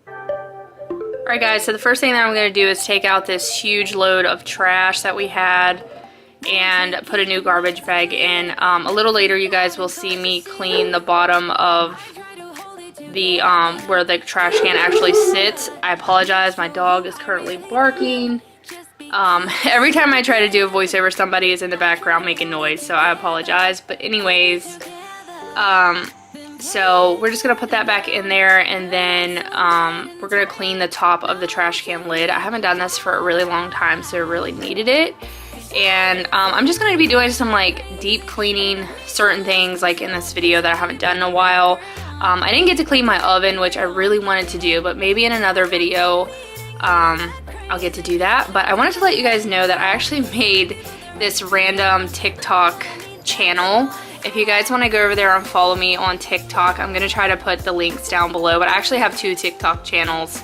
S2: Alright guys, so the first thing that I'm going to do is take out this huge load of trash that we had and put a new garbage bag in. A little later you guys will see me clean the bottom of the where the trash can actually sits. I apologize, my dog is currently barking. Every time I try to do a voiceover, somebody is in the background making noise, so I apologize. But anyways, So we're just gonna put that back in there, and then we're gonna clean the top of the trash can lid. I haven't done this for a really long time, so I really needed it. And I'm just gonna be doing some like deep cleaning certain things like in this video that I haven't done in a while. I didn't get to clean my oven, which I really wanted to do, but maybe in another video I'll get to do that. But I wanted to let you guys know that I actually made this random TikTok channel. If you guys want to go over there and follow me on TikTok, I'm going to try to put the links down below. But I actually have 2 TikTok channels.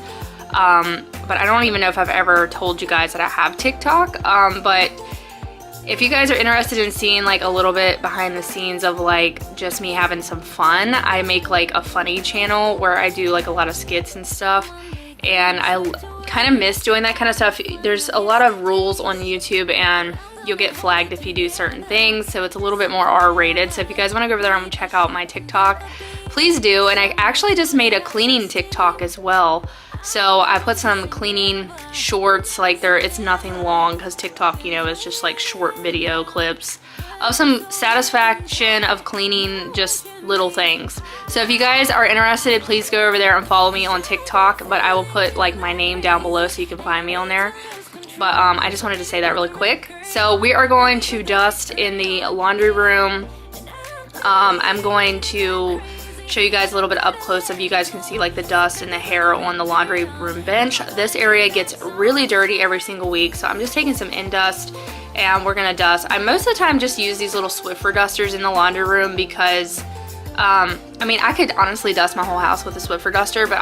S2: But I don't even know if I've ever told you guys that I have TikTok. But if you guys are interested in seeing like a little bit behind the scenes of like just me having some fun, I make like a funny channel where I do like a lot of skits and stuff. And I kind of miss doing that kind of stuff. There's a lot of rules on YouTube and you'll get flagged if you do certain things, so it's a little bit more R-rated. So if you guys want to go over there and check out my TikTok, please do. And I actually just made a cleaning TikTok as well. So I put some cleaning shorts, like it's nothing long because TikTok, you know, is just like short video clips of some satisfaction of cleaning, just little things. So if you guys are interested, please go over there and follow me on TikTok, but I will put like my name down below so you can find me on there. But I just wanted to say that really quick. So we are going to dust in the laundry room. I'm going to show you guys a little bit up close so you guys can see like the dust and the hair on the laundry room bench. This area gets really dirty every single week, so I'm just taking some Indust and we're gonna dust. I most of the time just use these little Swiffer dusters in the laundry room because I mean, I could honestly dust my whole house with a Swiffer duster, but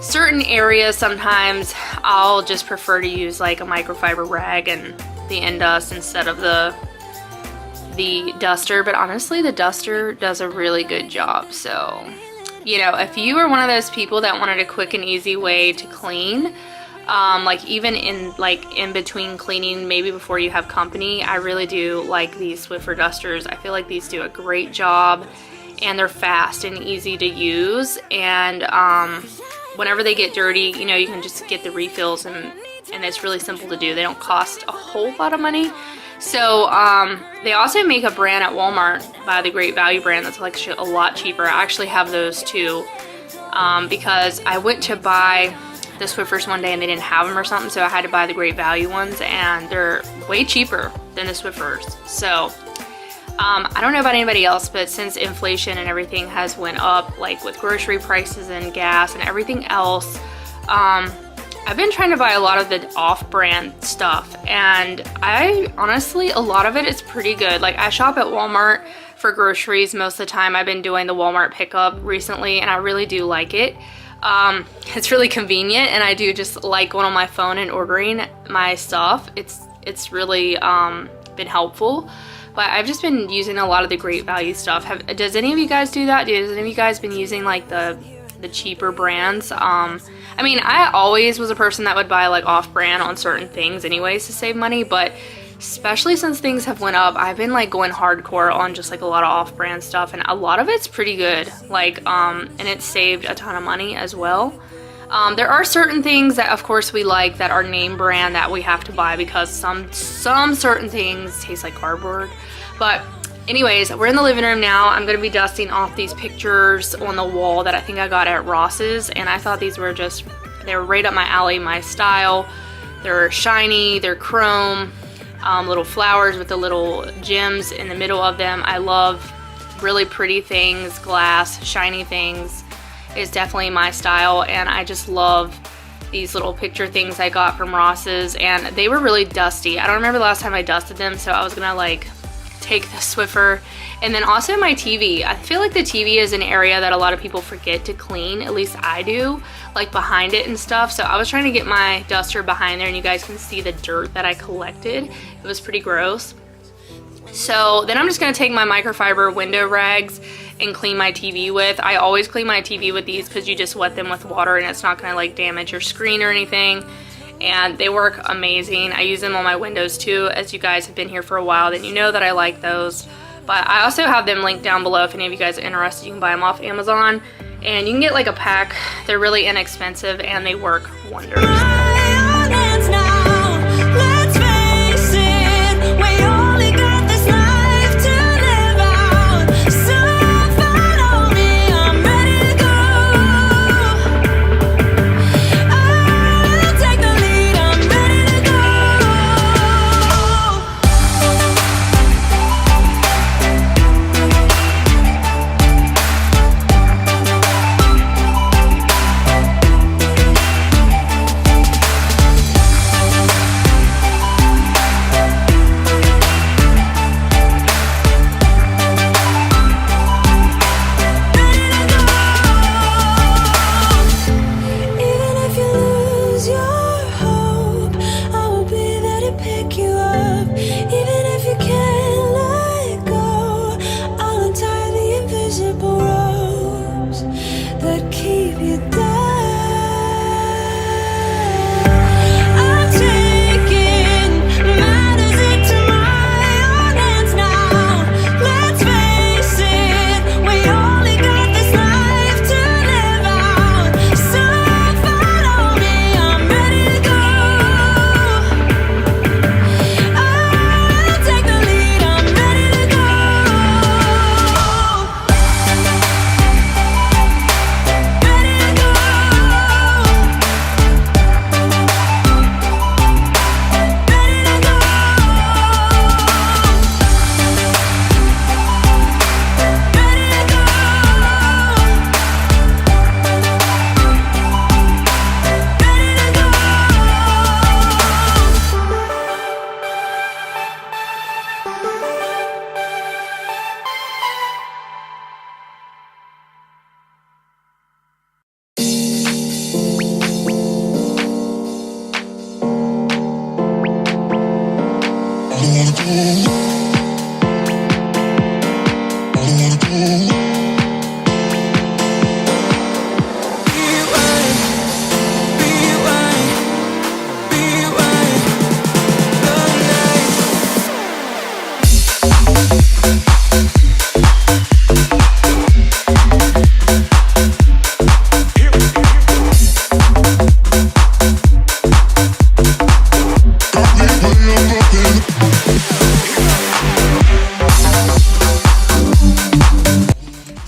S2: certain areas sometimes I'll just prefer to use like a microfiber rag and the Indust instead of the duster. But honestly, the duster does a really good job. So, you know, if you are one of those people that wanted a quick and easy way to clean, like even in between cleaning, maybe before you have company, I really do like these Swiffer dusters. I feel like these do a great job and they're fast and easy to use. And whenever they get dirty, you know, you can just get the refills and it's really simple to do. They don't cost a whole lot of money. So they also make a brand at Walmart by the Great Value brand that's like a lot cheaper. I actually have those too because I went to buy the Swiffers one day and they didn't have them or something, so I had to buy the Great Value ones, and they're way cheaper than the Swiffers. So I don't know about anybody else, but since inflation and everything has went up, like with grocery prices and gas and everything else, I've been trying to buy a lot of the off-brand stuff, and I honestly, a lot of it is pretty good. Like I shop at Walmart for groceries most of the time. I've been doing the Walmart pickup recently, and I really do like it. It's really convenient, and I do just like going on my phone and ordering my stuff. It's really been helpful. But I've just been using a lot of the Great Value stuff. Does any of you guys do that? Does any of you guys been using like the cheaper brands? I mean, I always was a person that would buy like off-brand on certain things anyways to save money, but especially since things have went up, I've been like going hardcore on just like a lot of off-brand stuff, and a lot of it's pretty good. Like, and it saved a ton of money as well. There are certain things that of course we like that are name brand that we have to buy because some certain things taste like cardboard. But anyways, we're in the living room now. I'm gonna be dusting off these pictures on the wall that I think I got at Ross's, and I thought these were they were right up my alley, my style. They're shiny, they're chrome, little flowers with the little gems in the middle of them. I love really pretty things, glass, shiny things is definitely my style, and I just love these little picture things I got from Ross's, and they were really dusty. I don't remember the last time I dusted them, so I was gonna like take the Swiffer. And then also my TV. I feel like the TV is an area that a lot of people forget to clean, at least I do, like behind it and stuff. So I was trying to get my duster behind there, and you guys can see the dirt that I collected. It was pretty gross. So then I'm just gonna take my microfiber window rags and clean my TV with. I always clean my TV with these because you just wet them with water and it's not gonna like damage your screen or anything. And they work amazing. I use them on my windows too. As you guys have been here for a while, then you know that I like those. But I also have them linked down below if any of you guys are interested. You can buy them off Amazon, and you can get like a pack. They're really inexpensive and they work wonders.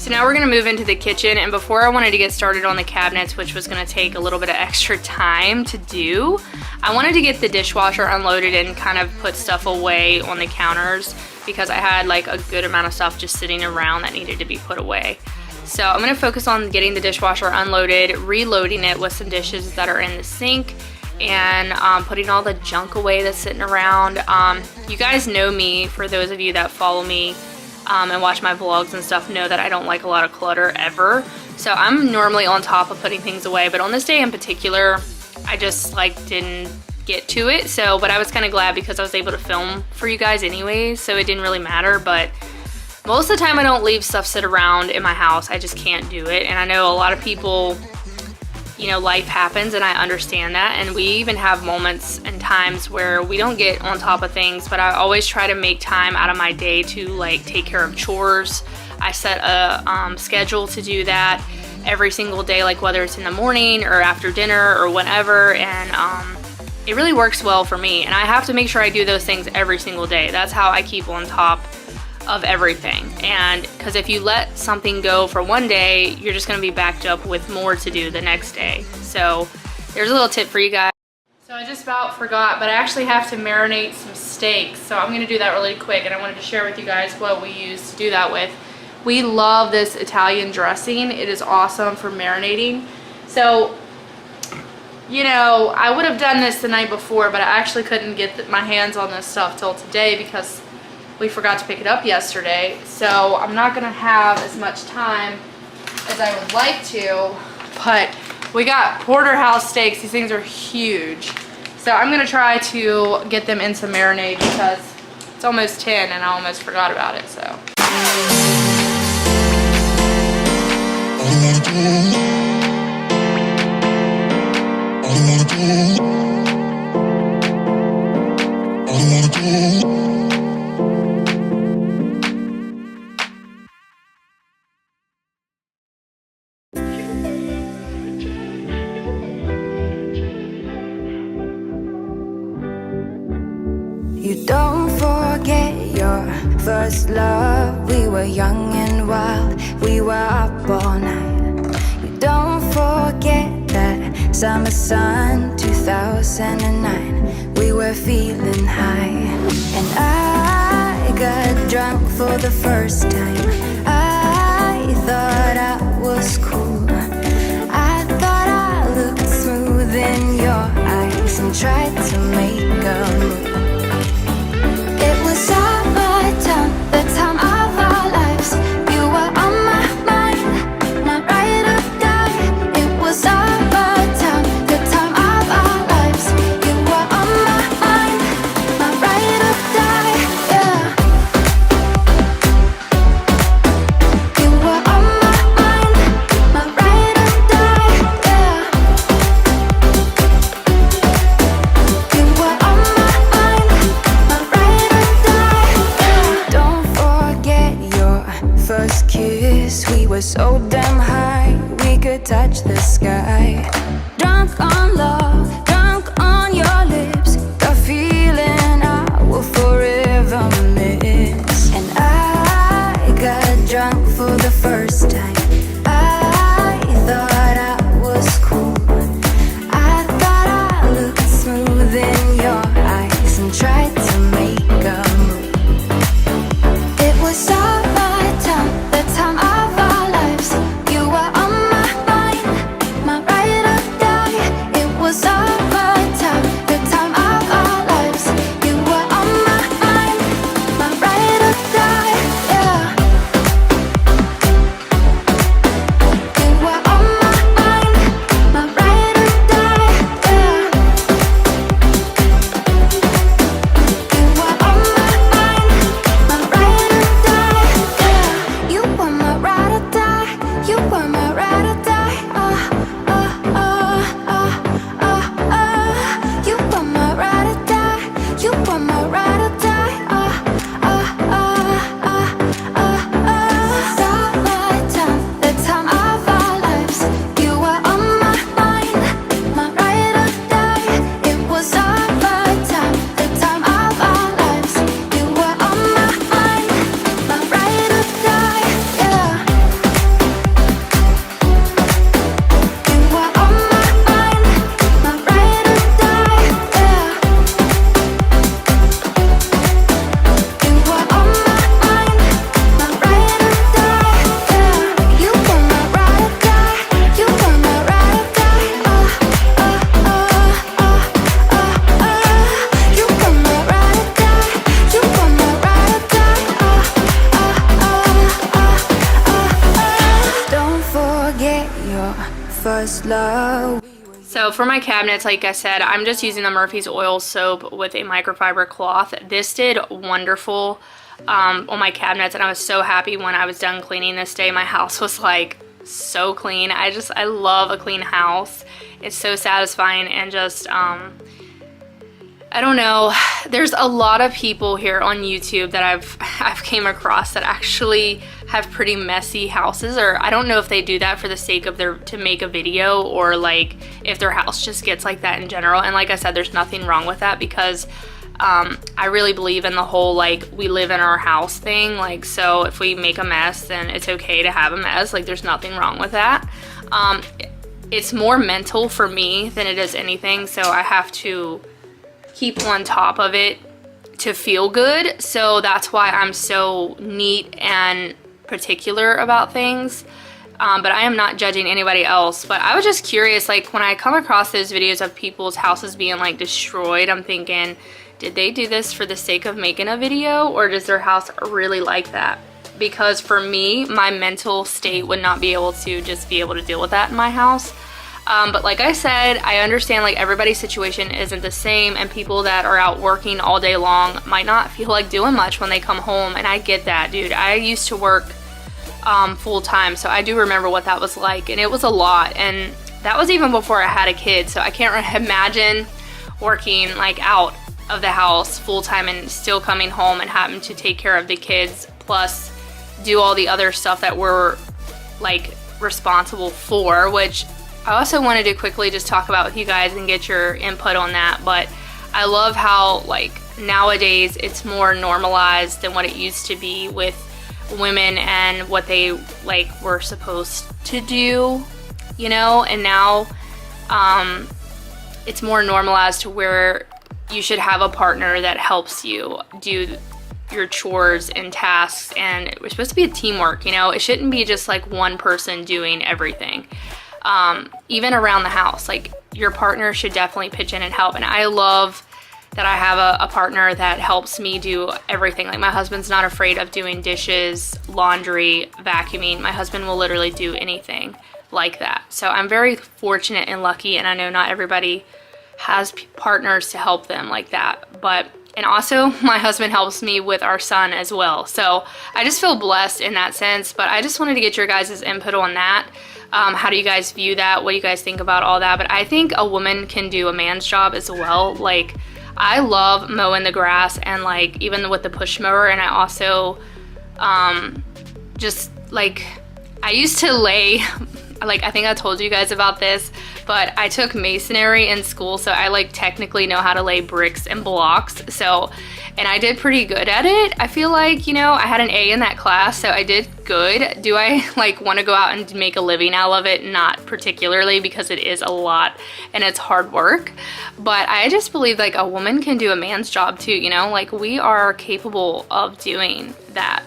S2: So now we're gonna move into the kitchen, and before I wanted to get started on the cabinets, which was gonna take a little bit of extra time to do, I wanted to get the dishwasher unloaded and kind of put stuff away on the counters because I had like a good amount of stuff just sitting around that needed to be put away. So I'm gonna focus on getting the dishwasher unloaded, reloading it with some dishes that are in the sink, and putting all the junk away that's sitting around. You guys know me, for those of you that follow me and watch my vlogs and stuff, know that I don't like a lot of clutter ever. So I'm normally on top of putting things away, but on this day in particular, I just like didn't get to it. So, but I was kind of glad because I was able to film for you guys anyways, so it didn't really matter. But most of the time I don't leave stuff sit around in my house. I just can't do it. And I know a lot of people, you know, life happens, and I understand that, and we even have moments and times where we don't get on top of things, but I always try to make time out of my day to like take care of chores. I set a schedule to do that every single day, like whether it's in the morning or after dinner or whenever, and it really works well for me, and I have to make sure I do those things every single day. That's how I keep on top of everything. And because if you let something go for one day, you're just going to be backed up with more to do the next day. So there's a little tip for you guys. So I just about forgot, but I actually have to marinate some steaks, so I'm going to do that really quick, and I wanted to share with you guys what we use to do that with. We love this Italian dressing. It is awesome for marinating. So, you know, I would have done this the night before, but I actually couldn't get my hands on this stuff till today because we forgot to pick it up yesterday. So I'm not gonna have as much time as I would like to, but we got porterhouse steaks. These things are huge. So I'm gonna try to get them in some marinade because it's almost 10 and I almost forgot about it, so.
S3: You don't forget your first love. We were young and wild, we were up all night. You don't forget that summer sun, 2009. We were feeling high, and I got drunk for the first time. I thought I was cool. I thought I looked smooth in your eyes and tried to make a move. It was summertime, the time of our lives. You were on my mind, my ride or die. It was summertime, the time of our lives. You were on my mind, my ride or die, yeah. You were on my mind, my ride or die, yeah. You were on my mind, my ride or die, yeah. Don't forget your first kiss. We were so damn high, we could touch the sky. Drunk on love, drunk on your lips, the feeling I will forever miss. And I got drunk for the first time. I thought I was cool. I thought I looked smooth in your eyes and tried to make a move. It was summertime, the time of our lives. You were on my mind, my ride or die. It was summertime, the time of our lives. You were on my mind, my ride or die, yeah. You were on my mind, my ride or die, yeah. You were on my mind, my ride or die, yeah. You were my ride or die, you were my ride or die, you were my ride or die, you were my ride or die, summertime, the time of our lives. You were on my mind, my ride or die. It was summertime, the time of our lives. You were on my mind, my ride or die, yeah. first love.
S2: So for my cabinets, like I said, I'm just using the Murphy's Oil soap with a microfiber cloth. This did wonderful on my cabinets, and I was so happy when I was done cleaning this day. My house was like so clean. I love a clean house. It's so satisfying, and just I don't know, there's a lot of people here on YouTube that I've came across that actually have pretty messy houses, or I don't know if they do that for the sake of to make a video, or like if their house just gets like that in general. And like I said, there's nothing wrong with that, because I really believe in the whole like we live in our house thing. Like, so if we make a mess, then it's okay to have a mess. Like, there's nothing wrong with that. It's more mental for me than it is anything, so I have to keep on top of it to feel good. So that's why I'm so neat and particular about things. But I am not judging anybody else. But I was just curious, like when I come across those videos of people's houses being like destroyed, I'm thinking, did they do this for the sake of making a video, or does their house really like that? Because for me, my mental state would not be able to just be able to deal with that in my house. But like I said, I understand like everybody's situation isn't the same, and people that are out working all day long might not feel like doing much when they come home, and I get that, dude. I used to work full time, so I do remember what that was like, and it was a lot, and that was even before I had a kid, so I can't imagine working like out of the house full time and still coming home and having to take care of the kids, plus do all the other stuff that we're like responsible for, which I also wanted to quickly just talk about with you guys and get your input on that. But I love how like nowadays it's more normalized than what it used to be with women and what they like were supposed to do, you know, and now it's more normalized to where you should have a partner that helps you do your chores and tasks, and we're supposed to be a teamwork, you know. It shouldn't be just like one person doing everything. Even around the house, like your partner should definitely pitch in and help. And I love that I have a partner that helps me do everything. Like my husband's not afraid of doing dishes, laundry, vacuuming. My husband will literally do anything like that. So I'm very fortunate and lucky, and I know not everybody has partners to help them like that. And also my husband helps me with our son as well. So I just feel blessed in that sense. But I just wanted to get your guys' input on that. How do you guys view that? What do you guys think about all that? But I think a woman can do a man's job as well. Like, I love mowing the grass, and like even with the push mower. And I also just like, I used to lay, like I think I told you guys about this, but I took masonry in school, so I like technically know how to lay bricks and blocks. So, and I did pretty good at it. I feel like, you know, I had an A in that class, so I did good. Do I like want to go out and make a living out of it? Not particularly, because it is a lot and it's hard work. But I just believe like a woman can do a man's job too, you know, like we are capable of doing that.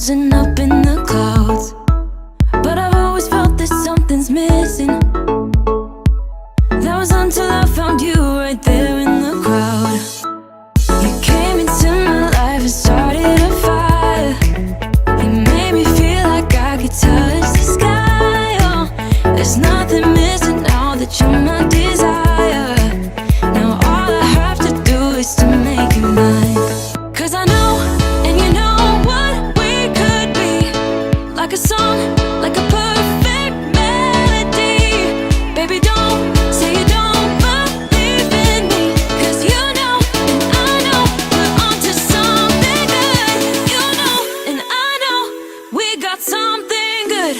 S3: And up in the clouds, but I've always felt that something's missing. That was until I found you right there in the crowd. You came into my life and started a fire. You made me feel like I could touch the sky. Oh, there's nothing missing now that you're my desire. Now all I have to do is to make you mine. 'Cause I know, and you know what we could be. Like a song, like a perfect melody. Baby, don't say you don't believe in me. 'Cause you know, and I know, we're onto something good. You know, and I know, we got something good.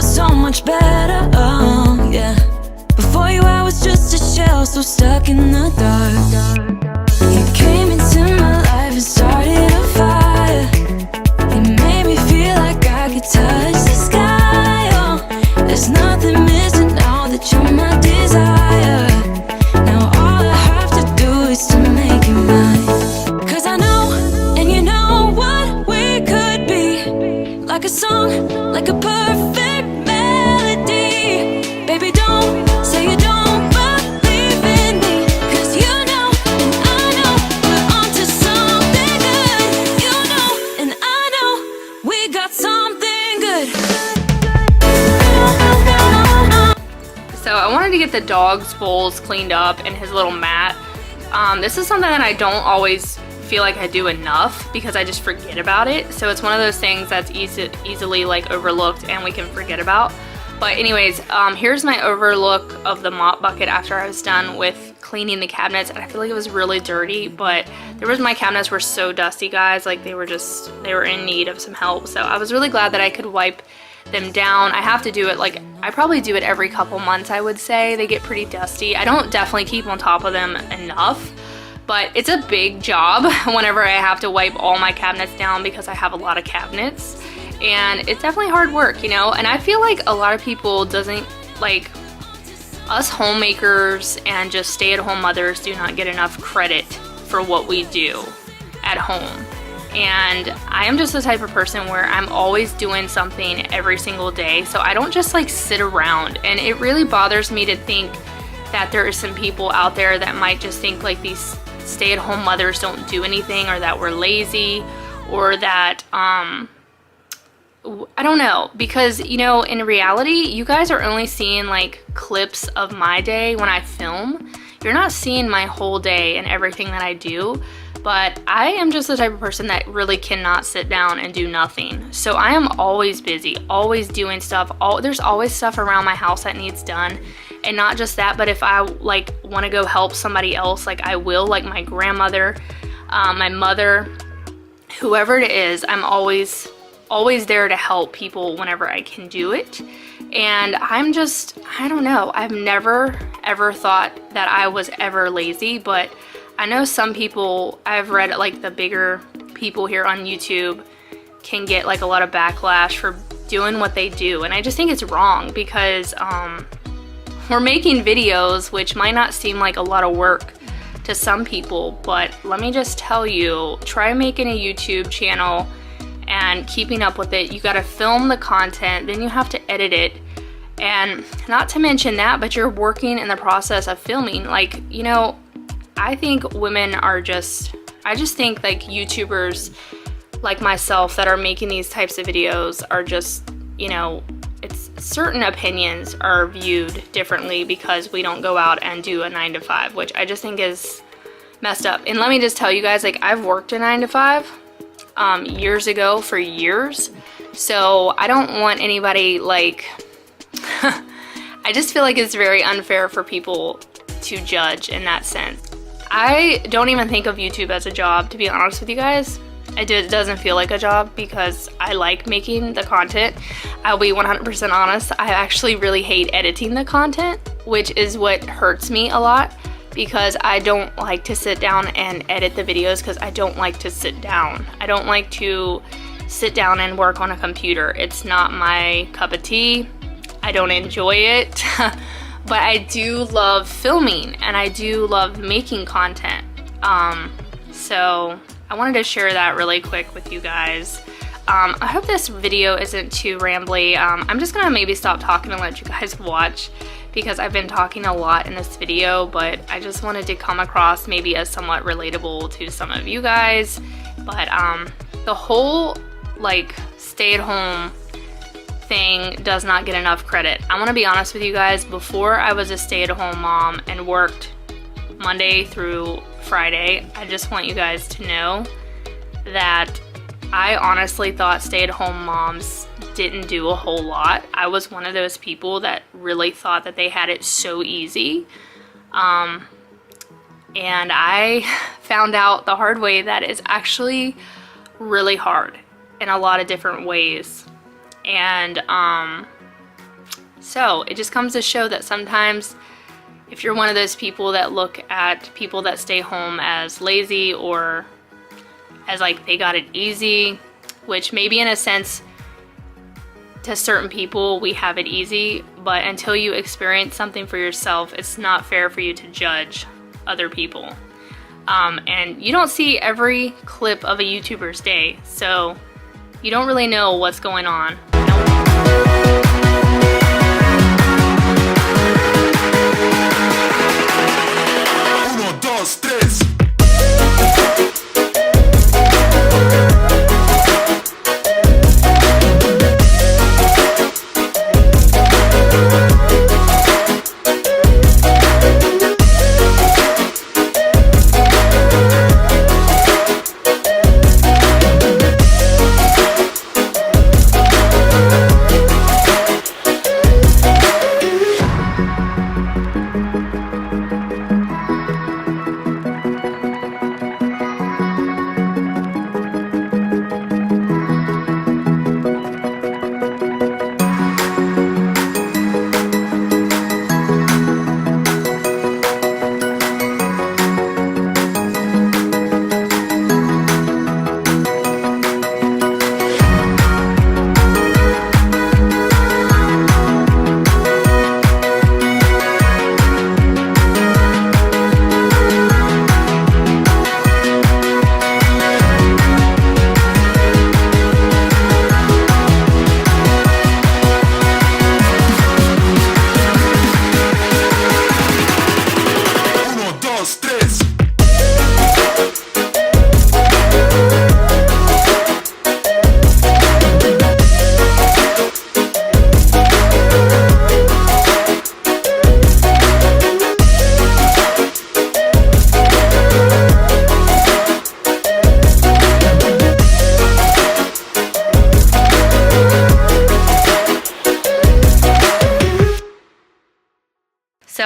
S3: So much better, oh yeah. Before you I was just a shell, so stuck in the dark. You came into my life and started a fire. You made me feel like I could touch the sky. Oh, there's nothing missing now that you're my desire. Now all I have to do is to make you mine. 'Cause I know, and you know what we could be. Like a song, like a perfect melody. Baby, don't say you don't believe in me. 'Cause you know, and I know, we're onto something good. You know, and I know, we got something good.
S2: So I wanted to get the dog's bowls cleaned up and his little mat. This is something that I don't always feel like I do enough because I just forget about it. So it's one of those things that's easily like overlooked and we can forget about. But anyways, here's my overlook of the mop bucket after I was done with cleaning the cabinets. And I feel like it was really dirty, but my cabinets were so dusty, guys. Like they were in need of some help. So I was really glad that I could wipe them down. I have to do it, like I probably do it every couple months, I would say. They get pretty dusty. I don't definitely keep on top of them enough, but it's a big job whenever I have to wipe all my cabinets down because I have a lot of cabinets, and it's definitely hard work, you know. And I feel like a lot of people doesn't, like, us homemakers and just stay-at-home mothers do not get enough credit for what we do at home. And I am just the type of person where I'm always doing something every single day, so I don't just like sit around. And it really bothers me to think that there are some people out there that might just think like these stay-at-home mothers don't do anything, or that we're lazy, or that I don't know, because you know, in reality you guys are only seeing like clips of my day when I film. You're not seeing my whole day and everything that I do. But I am just the type of person that really cannot sit down and do nothing. So I am always busy, always doing stuff. There's always stuff around my house that needs done. And not just that, but if I like want to go help somebody else, like I will, like my grandmother, my mother, whoever it is, I'm always there to help people whenever I can do it. And I don't know, I've never ever thought that I was ever lazy, but I know some people, I've read like the bigger people here on YouTube can get like a lot of backlash for doing what they do. And I just think it's wrong because we're making videos, which might not seem like a lot of work to some people, but let me just tell you, try making a YouTube channel and keeping up with it. You gotta film the content, then you have to edit it. And not to mention that, but you're working in the process of filming. Like, you know, I think women are I just think like YouTubers like myself that are making these types of videos are just, you know, it's certain opinions are viewed differently because we don't go out and do a 9 to 5, which I just think is messed up. And let me just tell you guys, like I've worked a 9 to 5 years ago for years. So I don't want anybody like, I just feel like it's very unfair for people to judge in that sense. I don't even think of YouTube as a job, to be honest with you guys. It doesn't feel like a job because I like making the content. I'll be 100% honest, I actually really hate editing the content, which is what hurts me a lot because I don't like to sit down and edit the videos because I don't like to sit down. I don't like to sit down and work on a computer. It's not my cup of tea. I don't enjoy it. But I do love filming and I do love making content. So I wanted to share that really quick with you guys. I hope this video isn't too rambly. I'm just gonna maybe stop talking and let you guys watch because I've been talking a lot in this video, but I just wanted to come across maybe as somewhat relatable to some of you guys. But the whole like stay-at-home thing does not get enough credit. I want to be honest with you guys, before I was a stay-at-home mom and worked Monday through Friday, I just want you guys to know that I honestly thought stay-at-home moms didn't do a whole lot. I was one of those people that really thought that they had it so easy. And I found out the hard way that it's actually really hard in a lot of different ways. And so it just comes to show that sometimes if you're one of those people that look at people that stay home as lazy or as like they got it easy, which maybe in a sense to certain people we have it easy, but until you experience something for yourself, it's not fair for you to judge other people. And you don't see every clip of a YouTuber's day, so you don't really know what's going on.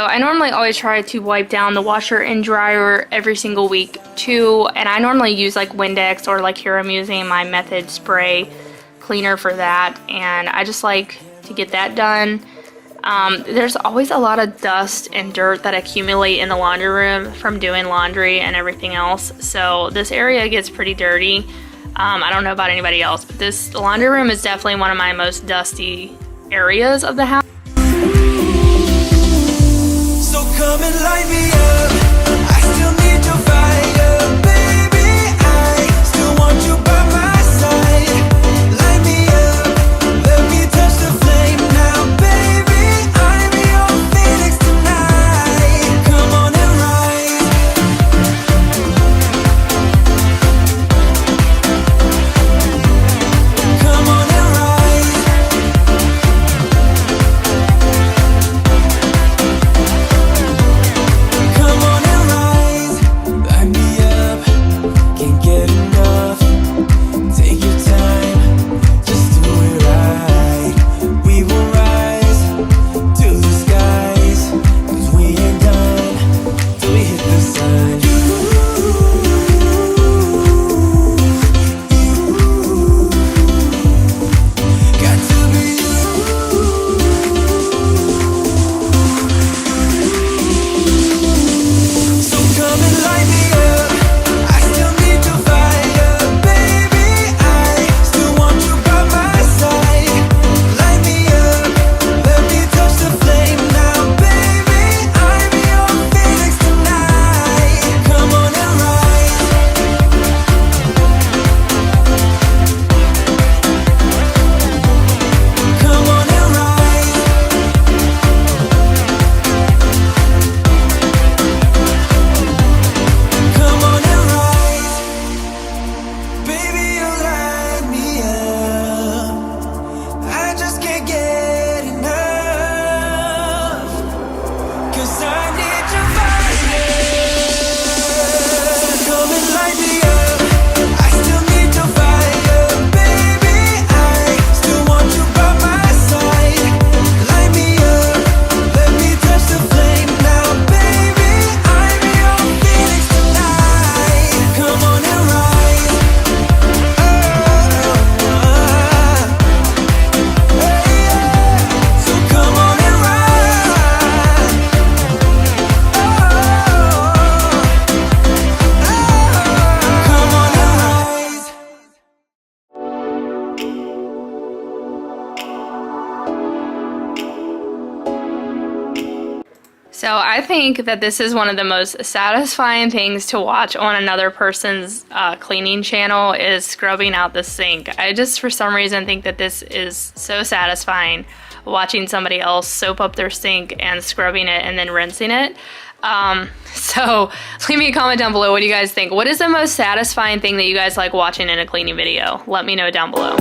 S2: So I normally always try to wipe down the washer and dryer every single week too, and I normally use like Windex, or like here I'm using my Method spray cleaner for that, and I just like to get that done. There's always a lot of dust and dirt that accumulate in the laundry room from doing laundry and everything else, so this area gets pretty dirty. I don't know about anybody else, but this laundry room is definitely one of my most dusty areas of the house.
S4: So come and light me up. I still need your fire, baby. I still want you by my side. Light me up, let me touch the flame now, baby. I'm your phoenix tonight. Come on and rise. Come on and rise. Come on and rise. Light me up, can't get enough. Take your time, just do it right. We will rise to the skies, 'cause we ain't done till we hit the sun. Got to be you. So come and light me up. I still need your fire, baby. I still want you by my side. Light me up, let me touch the flame now, baby. I'm your phoenix tonight. Come on and rise. Come on and rise. Come on and rise. Baby, you light me up. I just can't get enough, 'cause I need your fire. Come and light me up. I still need your fire, baby. I still want you by my side. Light me up, let me touch the flame now, baby. I'm your phoenix tonight. Come on and rise. So come on and rise. Come on and rise.
S2: So I think that this is one of the most satisfying things to watch on another person's cleaning channel, is scrubbing out the sink. I just, for some reason, think that this is so satisfying, watching somebody else soap up their sink and scrubbing it and then rinsing it. So leave me a comment down below. What do you guys think? What is the most satisfying thing that you guys like watching in a cleaning video? Let me know down below.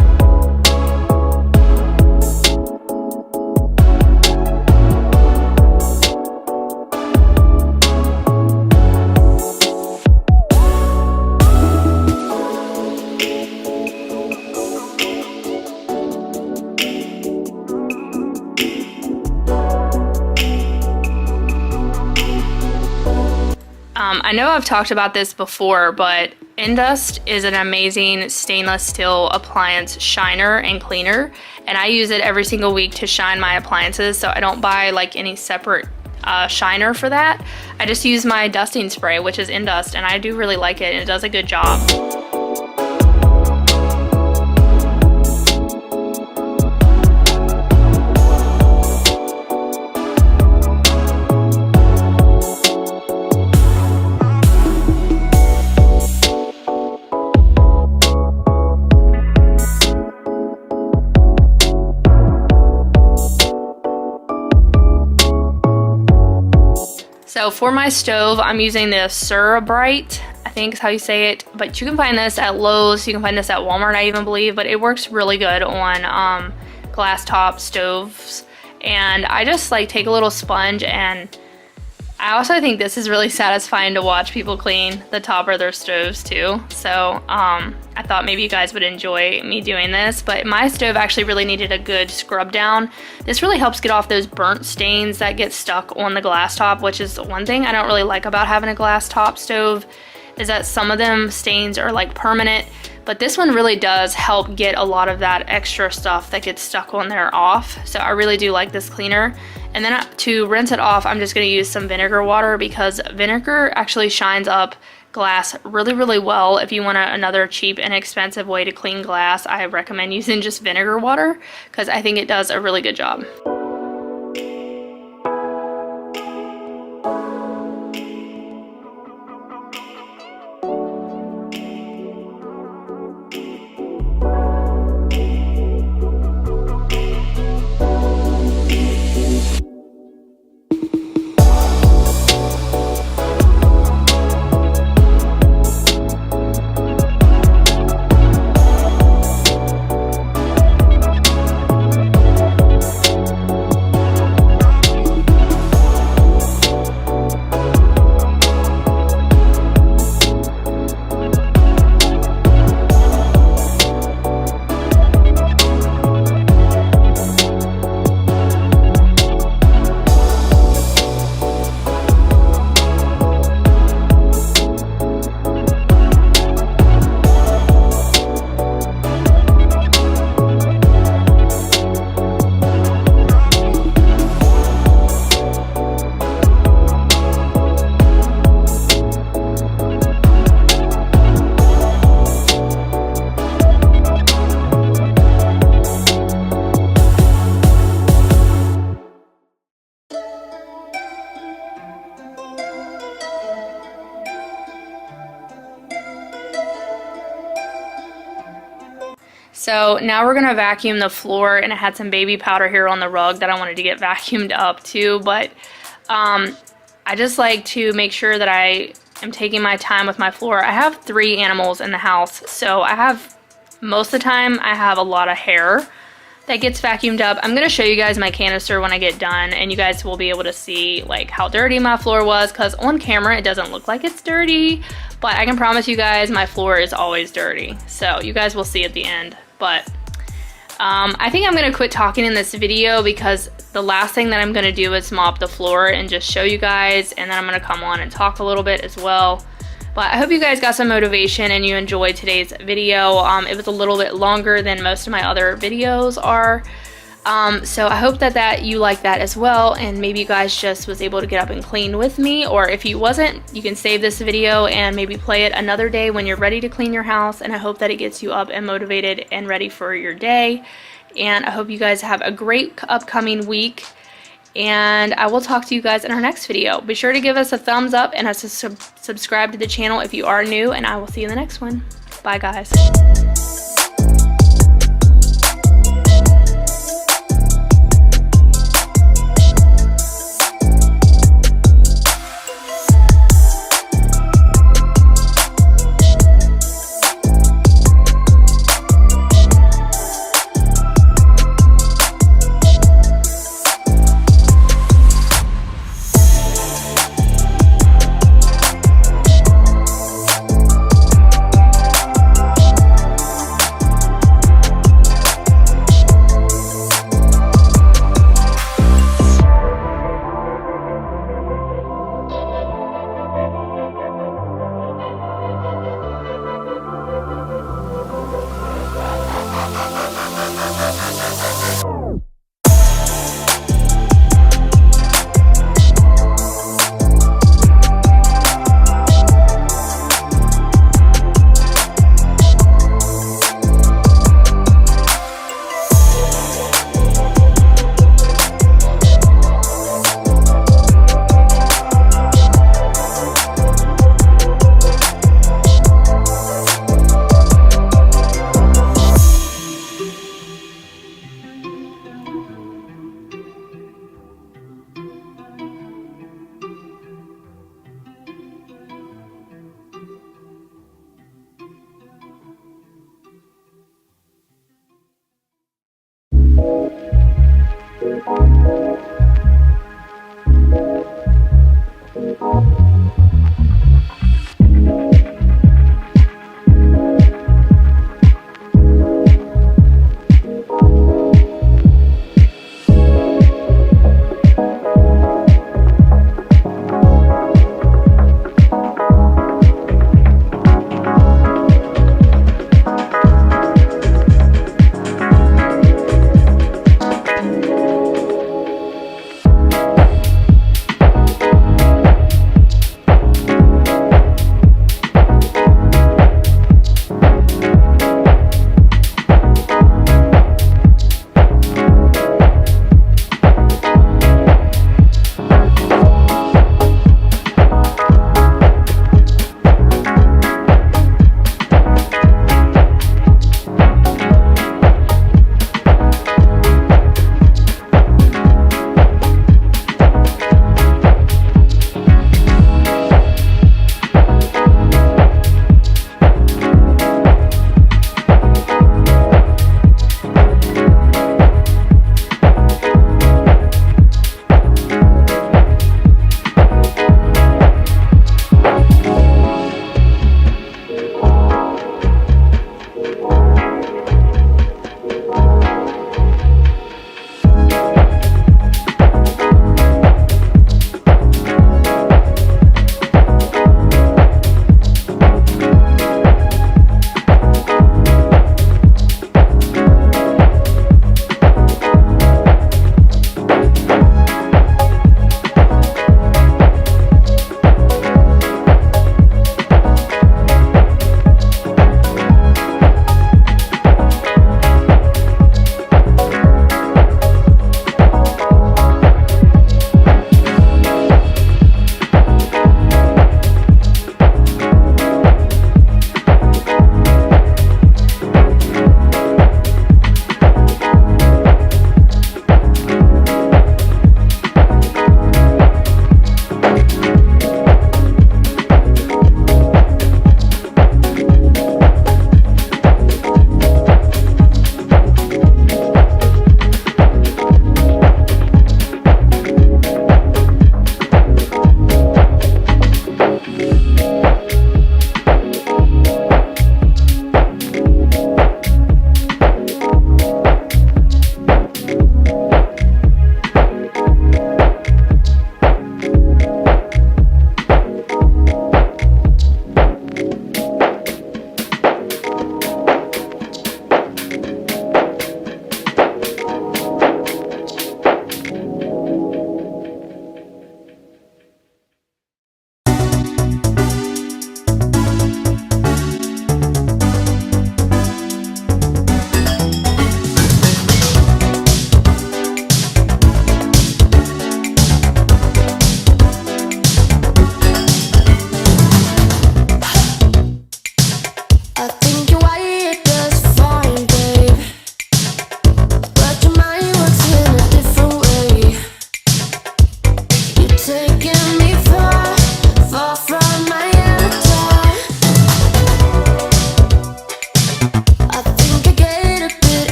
S2: I know I've talked about this before, but Indust is an amazing stainless steel appliance shiner and cleaner, and I use it every single week to shine my appliances, so I don't buy like any separate shiner for that. I just use my dusting spray, which is Indust, and I do really like it, and it does a good job. So for my stove, I'm using the Bright, I think is how you say it, but you can find this at Lowe's, you can find this at Walmart, I even believe, but it works really good on glass top stoves. And I just like take a little sponge and I also think this is really satisfying to watch people clean the top of their stoves too. So I thought maybe you guys would enjoy me doing this, but my stove actually really needed a good scrub down. This really helps get off those burnt stains that get stuck on the glass top, which is one thing I don't really like about having a glass top stove, is that some of them stains are like permanent, but this one really does help get a lot of that extra stuff that gets stuck on there off. So I really do like this cleaner. And then to rinse it off, I'm just going to use some vinegar water, because vinegar actually shines up glass really, really well. If you want another cheap and expensive way to clean glass, I recommend using just vinegar water, because I think it does a really good job. So now we're gonna vacuum the floor, and I had some baby powder here on the rug that I wanted to get vacuumed up too, but I just like to make sure that I am taking my time with my floor. I have 3 animals in the house, so most of the time I have a lot of hair that gets vacuumed up. I'm gonna show you guys my canister when I get done, and you guys will be able to see like how dirty my floor was, because on camera it doesn't look like it's dirty, but I can promise you guys my floor is always dirty. So you guys will see at the end. But I think I'm gonna quit talking in this video, because the last thing that I'm gonna do is mop the floor and just show you guys, and then I'm gonna come on and talk a little bit as well. But I hope you guys got some motivation and you enjoyed today's video. It was a little bit longer than most of my other videos are. So I hope that you like that as well, and maybe you guys just was able to get up and clean with me, or if you wasn't, you can save this video and maybe play it another day when you're ready to clean your house, and I hope that it gets you up and motivated and ready for your day. And I hope you guys have a great upcoming week, and I will talk to you guys in our next video. Be sure to give us a thumbs up and subscribe to the channel if you are new, and I will see you in the next one. Bye guys.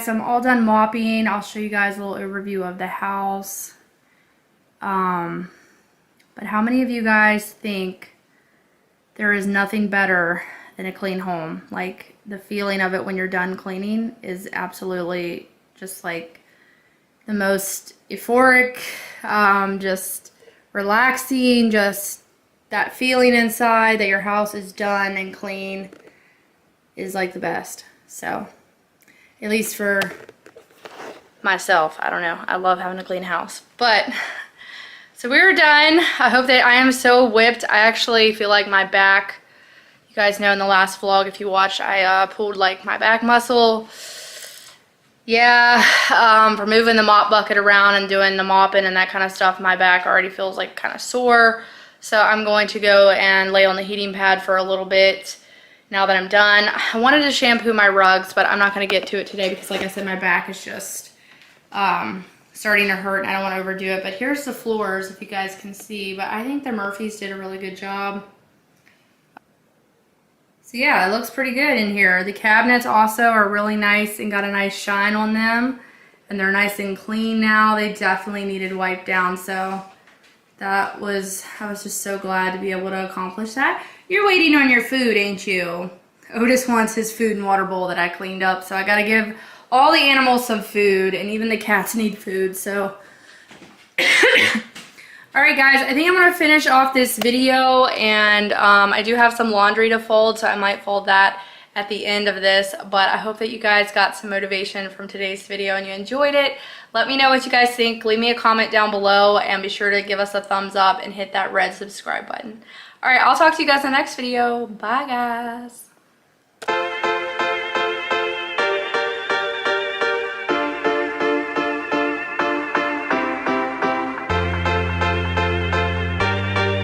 S1: so I'm all done mopping. I'll show you guys a little overview of the house. But how many of you guys think there is nothing better than a clean home? Like, the feeling of it when you're done cleaning is absolutely just like the most euphoric, just relaxing, just that feeling inside that your house is done and clean is like the best. So, at least for myself, I don't know. I love having a clean house. But, so we're done. I hope that I am so whipped. I actually feel like my back, you guys know in the last vlog, if you watched, I pulled like my back muscle. Yeah, for moving the mop bucket around and doing the mopping and that kind of stuff, my back already feels like kind of sore. So I'm going to go and lay on the heating pad for a little bit now that I'm done. I wanted to shampoo my rugs, but I'm not going to get to it today because, like I said, my back is just starting to hurt and I don't want to overdo it. But here's the floors, if you guys can see. But I think the Murphys did a really good job. So yeah, it looks pretty good in here. The cabinets also are really nice and got a nice shine on them. And they're nice and clean now. They definitely needed wiped down. So I was just so glad to be able to accomplish that. You're waiting on your food, ain't you? Otis wants his food and water bowl that I cleaned up. So I got to give all the animals some food. And even the cats need food. So... Alright guys, I think I'm going to finish off this video, and I do have some laundry to fold, so I might fold that at the end of this, but I hope that you guys got some motivation from today's video and you enjoyed it. Let me know what you guys think. Leave me a comment down below, and be sure to give us a thumbs up and hit that red subscribe button. Alright, I'll talk to you guys in the next video. Bye guys!